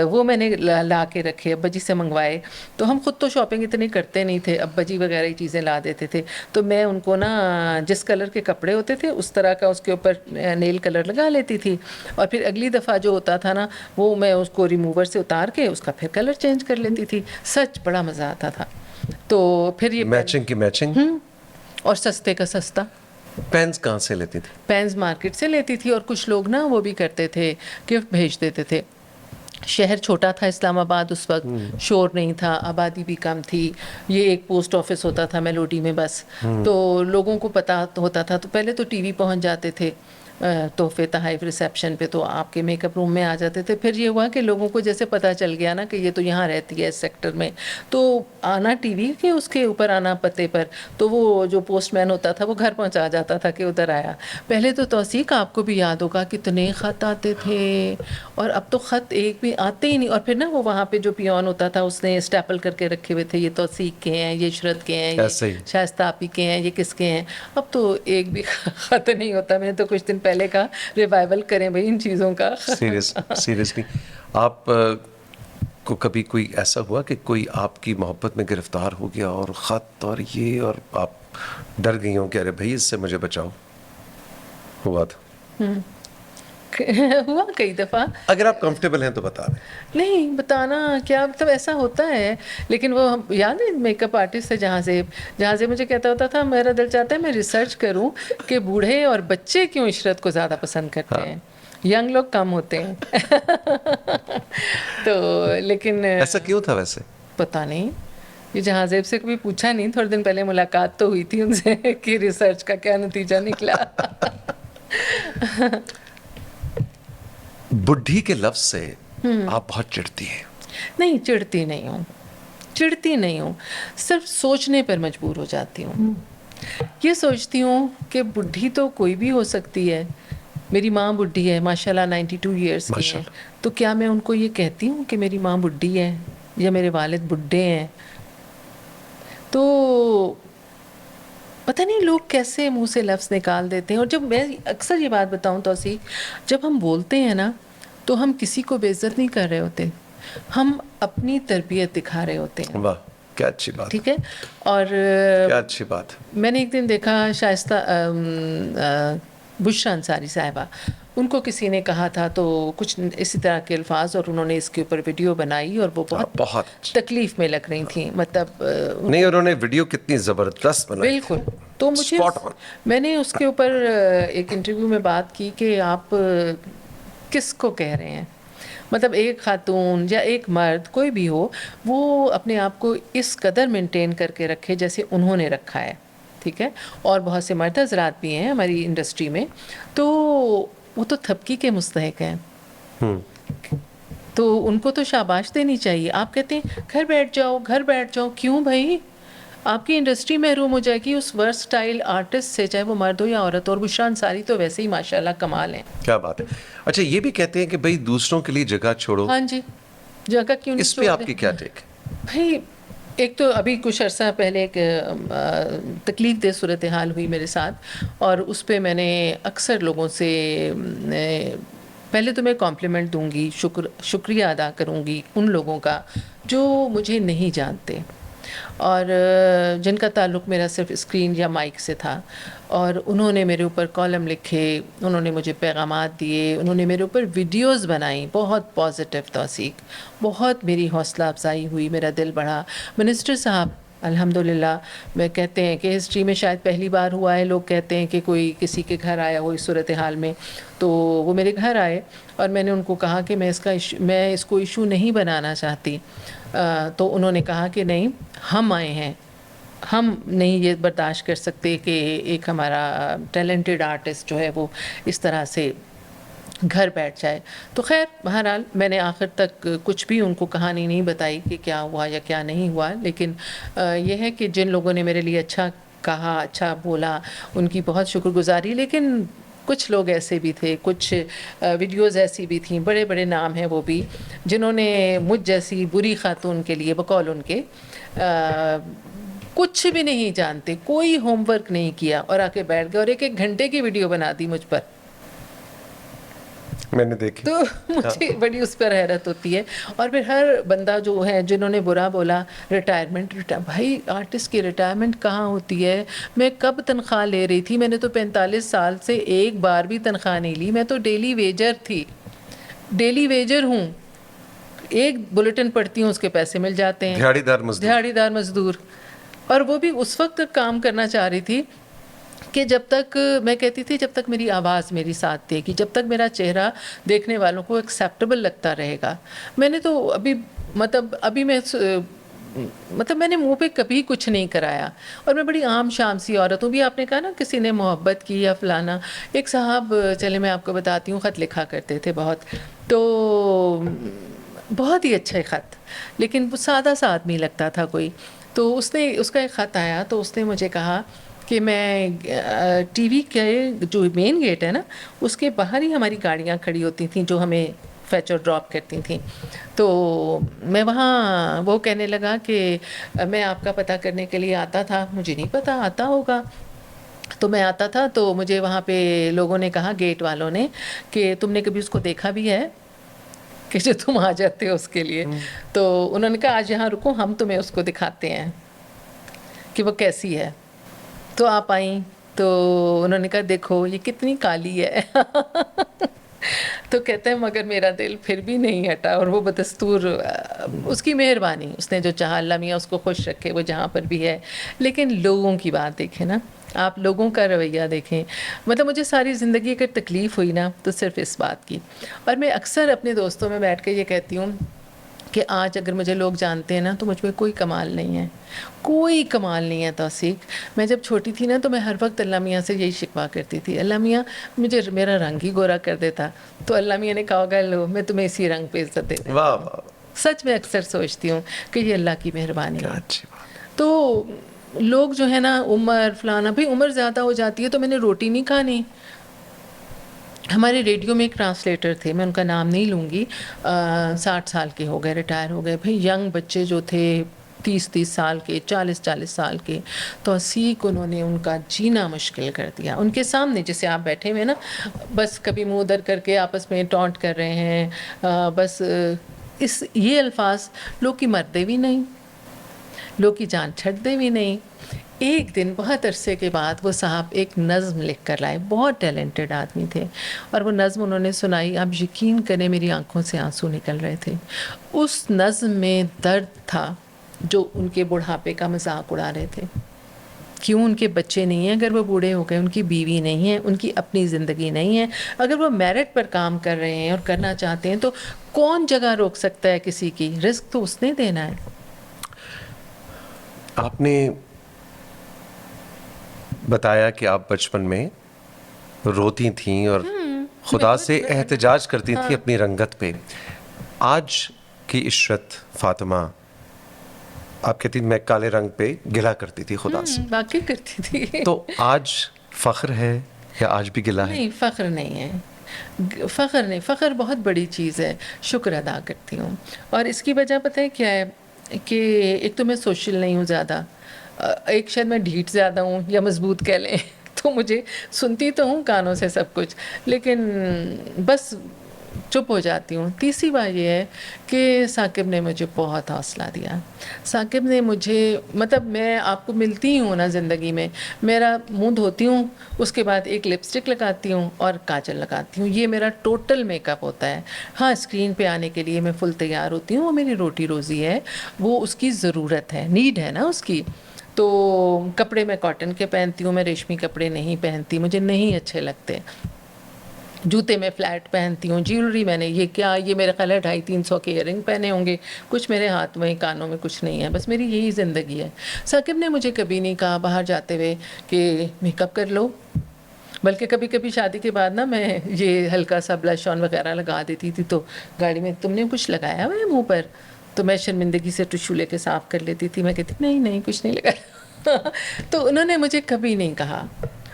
وہ میں نے لا کے رکھے، ابا جی سے منگوائے. تو ہم خود تو شاپنگ اتنی کرتے نہیں تھے، ابا جی وغیرہ چیزیں لا دیتے تھے. تو میں ان کو نا جس کلر کے کپڑے ہوتے تھے اس طرح کا اس کے اوپر نیل کلر لگا لیتی تھی، اور پھر اگلی دفعہ جو ہوتا تھا نا وہ میں اس کو ریموور سے اتار کے اس کا پھر کلر چینج کر لیتی تھی. سچ بڑا مزہ آتا تھا. تو پھر یہ میچنگ کی میچنگ. اور سستے کا سستا. پینس کہاں سے لیتی تھی؟ پینز مارکیٹ سے لیتی تھی. اور کچھ لوگ نا وہ بھی کرتے تھے، گفٹ بھیج دیتے تھے. شہر چھوٹا تھا اسلام آباد اس وقت، شور نہیں تھا، آبادی بھی کم تھی. یہ ایک پوسٹ آفس ہوتا تھا میلوڈی میں بس. تو لوگوں کو پتہ ہوتا تھا، تو پہلے تو ٹی وی پہنچ جاتے تھے تحفے تحائف ریسیپشن پہ، تو آپ کے میک اپ روم میں آ جاتے تھے. پھر یہ ہوا کہ لوگوں کو جیسے پتہ چل گیا نا کہ یہ تو یہاں رہتی ہے اس سیکٹر میں، تو آنا ٹی وی کے اس کے اوپر آنا پتے پر. تو وہ جو پوسٹ مین ہوتا تھا وہ گھر پہنچا جاتا تھا کہ ادھر آیا. پہلے تو توثیق آپ کو بھی یاد ہوگا کتنے خط آتے تھے، اور اب تو خط ایک بھی آتے ہی نہیں. اور پھر نا وہ وہاں پہ جو پیون ہوتا تھا اس نے اسٹیپل کر کے رکھے ہوئے تھے، یہ توثیق کے ہیں، یہ عشرت کے ہیں، ایسے ہی یہ شائستہ آپی کے ہیں، یہ کس کے ہیں. اب تو ایک بھی خط نہیں ہوتا. میں نے تو کچھ دن پہلے کہا ریوائول کریں بھائی ان چیزوں کا. سیریسلی آپ کو کبھی کوئی ایسا ہوا کہ کوئی آپ کی محبت میں گرفتار ہو گیا اور خط اور یہ، اور آپ ڈر گئی ہوں کہ ارے بھائی اس سے مجھے بچاؤ؟ ہوا تھا؟ ہوا کئی دفعہ. اگر آپ کمفرٹیبل ہیں تو بتا دیں. نہیں بتانا کیا، مطلب ایسا ہوتا ہے. لیکن وہ یاد ہے میک اپ آرٹسٹ ہے جہاں سے مجھے کہتا ہوتا تھا میرا دل چاہتا ہے میں ریسرچ کروں کہ بوڑھے اور بچے کیوں عشرت کو زیادہ پسند کرتے ہیں، ینگ لوگ کم ہوتے ہیں. تو لیکن ایسا کیوں تھا ویسے؟ پتہ نہیں، یہ جہاں زیب سے کبھی پوچھا نہیں. تھوڑے دن پہلے ملاقات تو ہوئی تھی ان سے کہ ریسرچ کا کیا نتیجہ نکلا. بڈھی کے لفظ سے آپ بہت چڑھتی ہیں. نہیں چڑھتی نہیں ہوں، صرف سوچنے پر مجبور ہو جاتی ہوں. یہ سوچتی ہوں کہ بڈھی تو کوئی بھی ہو سکتی ہے. میری ماں بڈھی ہے ماشاءاللہ 92 ایئرس کی ہیں. تو کیا میں ان کو یہ کہتی ہوں کہ میری ماں بڈھی ہے یا میرے والد بڈھے ہیں؟ تو پتہ نہیں لوگ کیسے منہ سے لفظ نکال دیتے ہیں. اور جب میں اکثر یہ بات بتاؤں توثیق، جب ہم بولتے ہیں نا تو ہم کسی کو بے عزت نہیں کر رہے ہوتے، ہم اپنی تربیت دکھا رہے ہوتے ہیں. واہ کیا اچھی بات، ٹھیک ہے. اور کیا اچھی بات. میں نے ایک دن دیکھا شائستہ بشرا انصاری صاحبہ، ان کو کسی نے کہا تھا تو کچھ اسی طرح کے الفاظ، اور انہوں نے اس کے اوپر ویڈیو بنائی اور وہ بہت تکلیف میں لگ رہی تھیں. مطلب نہیں، انہوں نے ویڈیو کتنی زبردست بنائی. بالکل. تو مجھے میں نے اس کے اوپر ایک انٹرویو میں بات کی کہ آپ کس کو کہہ رہے ہیں، مطلب ایک خاتون یا ایک مرد کوئی بھی ہو، وہ اپنے آپ کو اس قدر مینٹین کر کے رکھے جیسے انہوں نے رکھا ہے. ٹھیک ہے. اور بہت سے مرد حضرات بھی ہیں ہماری انڈسٹری میں، تو وہ تو تھپکی کے مستحق ہیں. تو ان کو تو شاباش دینی چاہیے. آپ کہتے ہیں گھر بیٹھ جاؤ. کیوں بھائی؟ آپ کی انڈسٹری محروم ہو جائے گی اس ورسٹائل آرٹسٹ سے، چاہے وہ مرد ہو یا عورت. اور بشرا انصاری تو ویسے ہی ماشاءاللہ کمال ہیں. کیا بات ہے. اچھا یہ بھی کہتے ہیں کہ بھائی دوسروں کے لیے جگہ چھوڑو. ہاں جی، جگہ کیوں نہیں اس پہ آپ کی کیا ٹیک؟ بھائی ایک تو ابھی کچھ عرصہ پہلے ایک تکلیف دہ صورتحال ہوئی میرے ساتھ، اور اس پہ میں نے اکثر لوگوں سے پہلے تو میں کمپلیمنٹ دوں گی، شکریہ ادا کروں گی ان لوگوں کا جو مجھے نہیں جانتے اور جن کا تعلق میرا صرف اسکرین یا مائک سے تھا، اور انہوں نے میرے اوپر کالم لکھے، انہوں نے مجھے پیغامات دیے، انہوں نے میرے اوپر ویڈیوز بنائی، بہت پازیٹیو توثیق، بہت میری حوصلہ افزائی ہوئی، میرا دل بڑھا۔ منسٹر صاحب الحمدللہ، میں کہتے ہیں کہ ہسٹری میں شاید پہلی بار ہوا ہے، لوگ کہتے ہیں کہ کوئی کسی کے گھر آیا ہو اس صورتحال میں، تو وہ میرے گھر آئے اور میں نے ان کو کہا کہ میں اس کو ایشو نہیں بنانا چاہتی، تو انہوں نے کہا کہ نہیں، ہم آئے ہیں، ہم نہیں یہ برداشت کر سکتے کہ ایک ہمارا ٹیلنٹڈ آرٹسٹ جو ہے وہ اس طرح سے گھر بیٹھ جائے۔ تو خیر بہرحال میں نے آخر تک کچھ بھی ان کو کہانی نہیں بتائی کہ کیا ہوا یا کیا نہیں ہوا، لیکن یہ ہے کہ جن لوگوں نے میرے لیے اچھا کہا، اچھا بولا، ان کی بہت شکر گزاری۔ لیکن کچھ لوگ ایسے بھی تھے، کچھ ویڈیوز ایسی بھی تھیں، بڑے بڑے نام ہیں وہ بھی، جنہوں نے مجھ جیسی بری خاتون کے لیے بقول ان کے کچھ بھی نہیں جانتے، کوئی ہوم ورک نہیں کیا اور آ کے بیٹھ گئے اور ایک ایک گھنٹے کی ویڈیو بنا دی مجھ پر۔ میں نے دیکھی تو مجھے بڑی اس پر حیرت ہوتی ہے۔ اور پھر ہر بندہ جو ہے جنہوں نے برا بولا، ریٹائرمنٹ بھائی آرٹسٹ کی ریٹائرمنٹ کہاں ہوتی ہے؟ میں کب تنخواہ لے رہی تھی؟ میں نے تو 45 سال سے ایک بار بھی تنخواہ نہیں لی، میں تو ڈیلی ویجر تھی، ڈیلی ویجر ہوں، ایک بلیٹن پڑھتی ہوں اس کے پیسے مل جاتے ہیں، دیہڑی دار مزدور۔ اور وہ بھی اس وقت تک کام کرنا چاہ رہی تھی کہ جب تک میں کہتی تھی جب تک میری آواز میری ساتھ دے گی، جب تک میرا چہرہ دیکھنے والوں کو ایکسیپٹیبل لگتا رہے گا۔ میں نے تو ابھی میں نے منہ پہ کبھی کچھ نہیں کرایا، اور میں بڑی عام شام سی عورت ہوں۔ بھی آپ نے کہا نا کسی نے محبت کی یا فلانا، ایک صاحب چلے میں آپ کو بتاتی ہوں، خط لکھا کرتے تھے بہت، تو بہت ہی اچھا خط، لیکن وہ سادہ سا آدمی لگتا تھا کوئی، تو اس کا ایک خط آیا، تو اس نے مجھے کہا کہ میں ٹی وی کے جو مین گیٹ ہے نا اس کے باہر ہی ہماری گاڑیاں کھڑی ہوتی تھیں جو ہمیں فیچ اور ڈراپ کرتی تھیں، تو میں وہاں، وہ کہنے لگا کہ میں آپ کا پتہ کرنے کے لیے آتا تھا، مجھے نہیں پتا آتا ہوگا، تو میں آتا تھا، تو مجھے وہاں پہ لوگوں نے کہا، گیٹ والوں نے، کہ تم نے کبھی اس کو دیکھا بھی ہے کہ جو تم آ جاتے ہو اس کے لیے؟ تو انہوں نے کہا آج یہاں رکو، ہم تمہیں اس کو دکھاتے ہیں کہ وہ کیسی ہے۔ تو آپ آئیں، تو انہوں نے کہا دیکھو یہ کتنی کالی ہے تو کہتے ہیں مگر میرا دل پھر بھی نہیں ہٹا، اور وہ بدستور اس کی مہربانی، اس نے جو چاہا، اللہ میاں اس کو خوش رکھے، وہ جہاں پر بھی ہے۔ لیکن لوگوں کی بات دیکھیں نا آپ، لوگوں کا رویہ دیکھیں، مطلب مجھے ساری زندگی اگر تکلیف ہوئی نا تو صرف اس بات کی۔ اور میں اکثر اپنے دوستوں میں بیٹھ کے یہ کہتی ہوں کہ آج اگر مجھے لوگ جانتے ہیں نا تو مجھ میں کوئی کمال نہیں ہے، کوئی کمال نہیں ہے توثیق۔ میں جب چھوٹی تھی نا تو میں ہر وقت اللہ میاں سے یہی شکوہ کرتی تھی، اللہ میاں مجھے میرا رنگ ہی گورا کر دیتا، تو اللہ میاں نے کہا ہوگا لو میں تمہیں اسی رنگ پہ عزت دے دیتا ہوں۔ سچ میں اکثر سوچتی ہوں کہ یہ اللہ کی مہربانی ہے۔ تو لوگ جو ہے نا عمر فلانا، بھائی عمر زیادہ ہو جاتی ہے تو میں نے روٹی نہیں کھانی۔ ہمارے ریڈیو میں ایک ٹرانسلیٹر تھے، میں ان کا نام نہیں لوں گی، 60 سال کے ہو گئے، ریٹائر ہو گئے۔ بھائی ینگ بچے جو تھے 30 سال کے، 40 سال کے، توثیق انہوں نے ان کا جینا مشکل کر دیا ان کے سامنے، جیسے آپ بیٹھے ہوئے نا، بس کبھی منہ ادھر کر کے آپس میں ٹونٹ کر رہے ہیں، بس یہ الفاظ لوگ کی مرتے بھی نہیں، لوگ کی جان چھڑتے بھی نہیں۔ ایک دن بہت عرصے کے بعد وہ صاحب ایک نظم لکھ کر لائے، بہت ٹیلنٹڈ آدمی تھے، اور وہ نظم انہوں نے سنائی، آپ یقین کریں میری آنکھوں سے آنسو نکل رہے تھے۔ اس نظم میں درد تھا جو ان کے بڑھاپے کا مذاق اڑا رہے تھے۔ کیوں ان کے بچے نہیں ہیں؟ اگر وہ بوڑھے ہو گئے، ان کی بیوی نہیں ہے، ان کی اپنی زندگی نہیں ہے، اگر وہ میرٹ پر کام کر رہے ہیں اور کرنا چاہتے ہیں تو کون جگہ روک سکتا ہے کسی کی؟ رزق تو اس نے دینا ہے۔ آپ نے بتایا کہ آپ بچپن میں روتی تھیں اور خدا سے احتجاج کرتی تھیں اپنی رنگت پہ۔ آج کی عشرت فاطمہ، آپ کہتی میں کالے رنگ پہ گلا کرتی تھی خدا سے، واقعی کرتی تھی۔ تو آج فخر ہے یا آج بھی گلا ہے؟ نہیں، فخر نہیں ہے، فخر نہیں، فخر بہت بڑی چیز ہے، شکر ادا کرتی ہوں۔ اور اس کی وجہ پتہ ہے کیا ہے؟ کہ ایک تو میں سوشل نہیں ہوں زیادہ، ایک شاید میں ڈھیٹ زیادہ ہوں یا مضبوط کہہ لیں تو مجھے سنتی تو ہوں کانوں سے سب کچھ، لیکن بس چپ ہو جاتی ہوں۔ تیسری بات یہ ہے کہ ثاقب نے مجھے بہت حوصلہ دیا۔ ثاقب نے مجھے، مطلب میں آپ کو ملتی ہوں نا زندگی میں، میرا منہ دھوتی ہوں، اس کے بعد ایک لپسٹک لگاتی ہوں اور کاجل لگاتی ہوں، یہ میرا ٹوٹل میک اپ ہوتا ہے۔ ہاں اسکرین پہ آنے کے لیے میں فل تیار ہوتی ہوں، وہ میری روٹی روزی ہے، وہ اس کی ضرورت ہے، نیڈ ہے نا اس کی۔ تو کپڑے میں کاٹن کے پہنتی ہوں، میں ریشمی کپڑے نہیں پہنتی، مجھے نہیں اچھے لگتے۔ جوتے میں فلیٹ پہنتی ہوں، جیولری میں نے یہ میرا خیال ہے 250-300 کے ایئر رنگ پہنے ہوں گے، کچھ میرے ہاتھ میں کانوں میں کچھ نہیں ہے، بس میری یہی زندگی ہے۔ ثاقب نے مجھے کبھی نہیں کہا باہر جاتے ہوئے کہ میک اپ کر لو، بلکہ کبھی کبھی شادی کے بعد نا میں یہ ہلکا سا بلش آن وغیرہ لگا دیتی تھی تو گاڑی میں تم نے کچھ لگایا ہوا ہے منہ پر، تو میں شرمندگی سے ٹشو لے کے صاف کر لیتی تھی، میں کہتی نہیں کچھ نہیں لگایا تو انہوں نے مجھے کبھی نہیں کہا،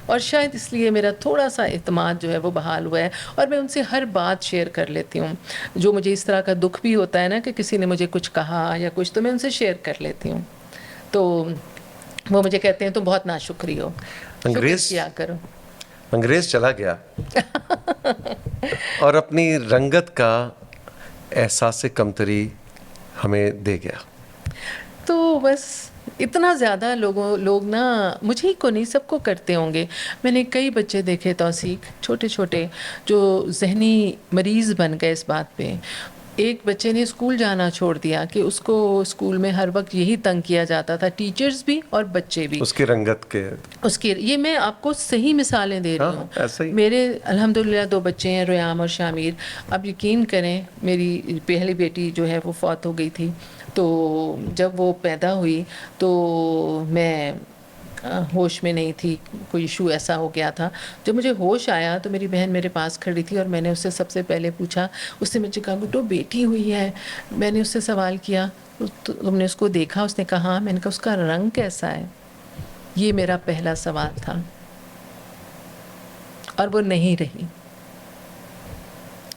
اور شاید اس لیے میرا تھوڑا سا اعتماد جو ہے وہ بحال ہوا ہے، اور میں ان سے ہر بات شیئر کر لیتی ہوں، جو مجھے اس طرح کا دکھ بھی ہوتا ہے نا کہ کسی نے مجھے کچھ کہا یا کچھ، تو میں ان سے شیئر کر لیتی ہوں، تو وہ مجھے کہتے ہیں تم بہت ناشکری ہو، شکر کیا کرو۔ انگریز چلا گیا اور اپنی رنگت کا احساس کمتری ہمیں دے گیا۔ تو بس اتنا زیادہ لوگ نا مجھے ہی کو نہیں سب کو کرتے ہوں گے، میں نے کئی بچے دیکھے توثیق چھوٹے چھوٹے جو ذہنی مریض بن گئے اس بات پہ۔ ایک بچے نے اسکول جانا چھوڑ دیا کہ اس کو اسکول میں ہر وقت یہی تنگ کیا جاتا تھا، ٹیچرز بھی اور بچے بھی، اس کی رنگت کے، اس کی، یہ میں آپ کو صحیح مثالیں دے رہی ہوں۔ ایسا ہی میرے الحمدللہ 2 بچے ہیں، ریام اور شامیر۔ اب یقین کریں میری پہلی بیٹی جو ہے وہ فوت ہو گئی تھی، تو جب وہ پیدا ہوئی تو میں ہوش میں نہیں تھی، کوئی ایشو ایسا ہو گیا تھا۔ جب مجھے ہوش آیا تو میری بہن میرے پاس کھڑی تھی اور میں نے اس سے سب سے پہلے پوچھا، اس نے مجھے کہا بیٹو بیٹی ہوئی ہے۔ میں نے اس سے سوال کیا تم نے اس کو دیکھا؟ اس نے کہا ہاں۔ میں نے کہا اس کا رنگ کیسا ہے؟ یہ میرا پہلا سوال تھا، اور وہ نہیں رہی،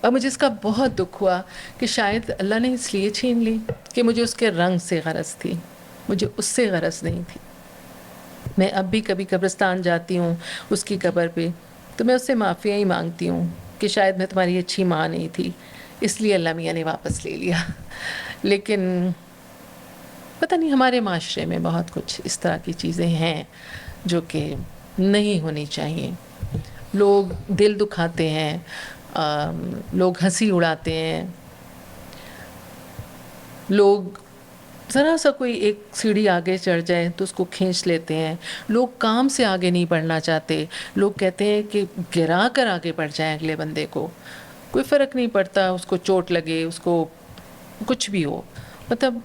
اور مجھے اس کا بہت دکھ ہوا کہ شاید اللہ نے اس لیے چھین لی کہ مجھے اس کے رنگ سے غرض تھی، مجھے اس سے غرض نہیں تھی۔ میں اب بھی کبھی قبرستان جاتی ہوں اس کی قبر پہ تو میں اس سے معافیاں ہی مانگتی ہوں کہ شاید میں تمہاری اچھی ماں نہیں تھی، اس لیے اللہ میاں نے واپس لے لیا۔ لیکن پتہ نہیں ہمارے معاشرے میں بہت کچھ اس طرح کی چیزیں ہیں جو کہ نہیں ہونی چاہیے۔ لوگ دل دکھاتے ہیں، لوگ ہنسی اڑاتے ہیں، لوگ ذرا سا کوئی ایک سیڑھی آگے چڑھ جائے تو اس کو کھینچ لیتے ہیں، لوگ کام سے آگے نہیں بڑھنا چاہتے، لوگ کہتے ہیں کہ گرا کر آگے بڑھ جائیں اگلے بندے کو، کوئی فرق نہیں پڑتا، اس کو چوٹ لگے، اس کو کچھ بھی ہو، مطلب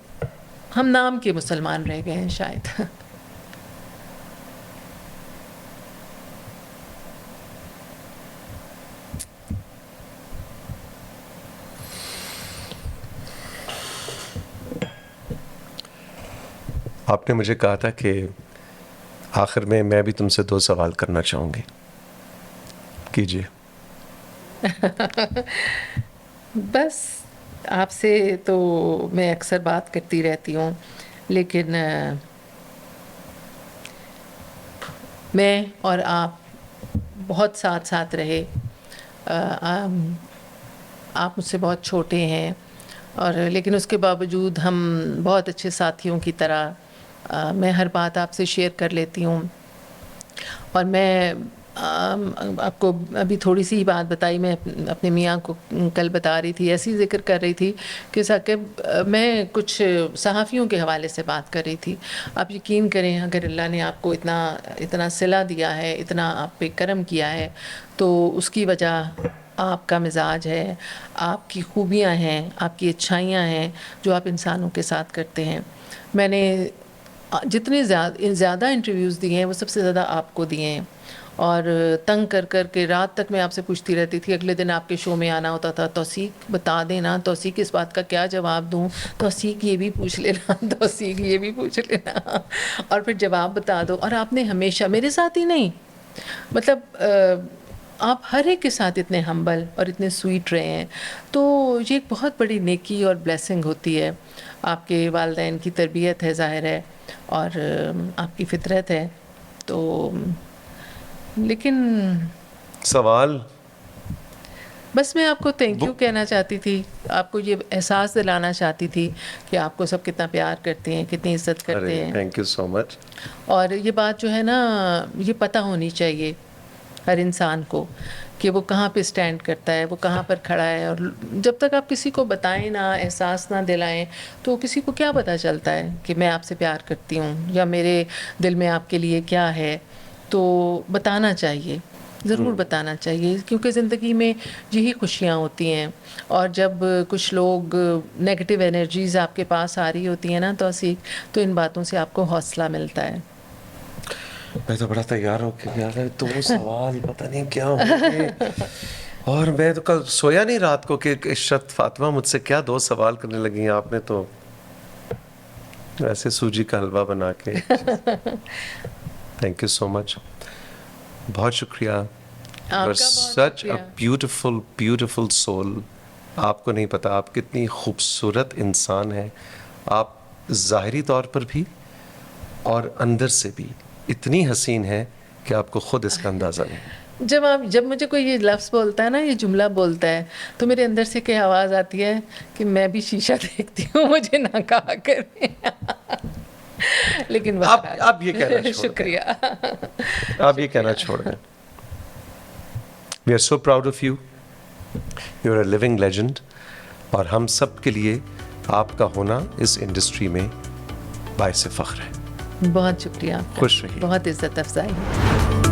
ہم نام کے مسلمان رہ گئے ہیں شاید۔ آپ نے مجھے کہا تھا کہ آخر میں بھی تم سے 2 سوال کرنا چاہوں گی، کیجیے۔ بس آپ سے تو میں اکثر بات کرتی رہتی ہوں، لیکن میں اور آپ بہت ساتھ رہے، آپ مجھ سے بہت چھوٹے ہیں، اور لیکن اس کے باوجود ہم بہت اچھے ساتھیوں کی طرح، میں ہر بات آپ سے شیئر کر لیتی ہوں، اور میں آپ کو ابھی تھوڑی سی بات بتائی، میں اپنے میاں کو کل بتا رہی تھی، ایسی ذکر کر رہی تھی کہ ثاقب میں کچھ صحافیوں کے حوالے سے بات کر رہی تھی۔ آپ یقین کریں اگر اللہ نے آپ کو اتنا صلہ دیا ہے، اتنا آپ پہ کرم کیا ہے، تو اس کی وجہ آپ کا مزاج ہے، آپ کی خوبیاں ہیں، آپ کی اچھائیاں ہیں جو آپ انسانوں کے ساتھ کرتے ہیں۔ میں نے جتنے زیادہ انٹرویوز دیے ہیں وہ سب سے زیادہ آپ کو دیے ہیں، اور تنگ کر کے رات تک میں آپ سے پوچھتی رہتی تھی، اگلے دن آپ کے شو میں آنا ہوتا تھا، توثیق بتا دینا، توثیق اس بات کا کیا جواب دوں، توثیق یہ بھی پوچھ لینا، توثیق یہ بھی پوچھ لینا، اور پھر جواب بتا دو۔ اور آپ نے ہمیشہ میرے ساتھ ہی نہیں، مطلب آپ ہر ایک کے ساتھ اتنے ہمبل اور اتنے سویٹ رہے ہیں، تو یہ ایک بہت بڑی نیکی اور بلیسنگ ہوتی ہے. آپ کے والدین کی تربیت ہے ظاہر ہے، اور آپ کی فطرت ہے. تو لیکن سوال بس میں آپ کو تھینک یو کہنا چاہتی تھی، آپ کو یہ احساس دلانا چاہتی تھی کہ آپ کو سب کتنا پیار کرتے ہیں، کتنی عزت کرتے ہیں. تھینک یو سو مچ. اور یہ بات جو ہے نا، یہ پتہ ہونی چاہیے ہر انسان کو کہ وہ کہاں پہ اسٹینڈ کرتا ہے، وہ کہاں پر کھڑا ہے. اور جب تک آپ کسی کو بتائیں نہ، احساس نہ دلائیں، تو کسی کو کیا پتہ چلتا ہے کہ میں آپ سے پیار کرتی ہوں یا میرے دل میں آپ کے لیے کیا ہے. تو بتانا چاہیے، ضرور بتانا چاہیے، کیونکہ زندگی میں یہی خوشیاں ہوتی ہیں. اور جب کچھ لوگ نیگیٹو انرجیز آپ کے پاس آ رہی ہوتی ہیں نا، تو ان باتوں سے آپ کو حوصلہ ملتا ہے. میں تو بڑا تیار ہو کے گیا تھا، تو وہ سوال پتہ نہیں کیا ہوئے، اور میں تو کل سویا نہیں رات کو کہ عشرت فاطمہ مجھ سے کیا 2 سوال کرنے لگی ہیں. آپ نے تو ایسے سوجی کا حلوہ بنا کے. تھینک یو سو مچ، بہت شکریہ. سچ اے بیوٹیفل بیوٹیفل سول. آپ کو نہیں پتا آپ کتنی خوبصورت انسان ہیں. آپ ظاہری طور پر بھی اور اندر سے بھی اتنی حسین ہے کہ آپ کو خود اس کا اندازہ نہیں. جب مجھے کوئی یہ لفظ بولتا ہے نا، یہ جملہ بولتا ہے، تو میرے اندر سے کیا آواز آتی ہے کہ میں بھی شیشہ دیکھتی ہوں، مجھے نہ کہا کریں. لیکن آپ یہ کہنا چھوڑ دیں. شکریہ. آپ یہ کہنا چھوڑ دیں. We are so proud of you. You are a living legend. اور ہم سب کے لیے آپ کا ہونا اس انڈسٹری میں باعث فخر ہے. بہت شکریہ. خوش رہیے. بہت عزت افزائی.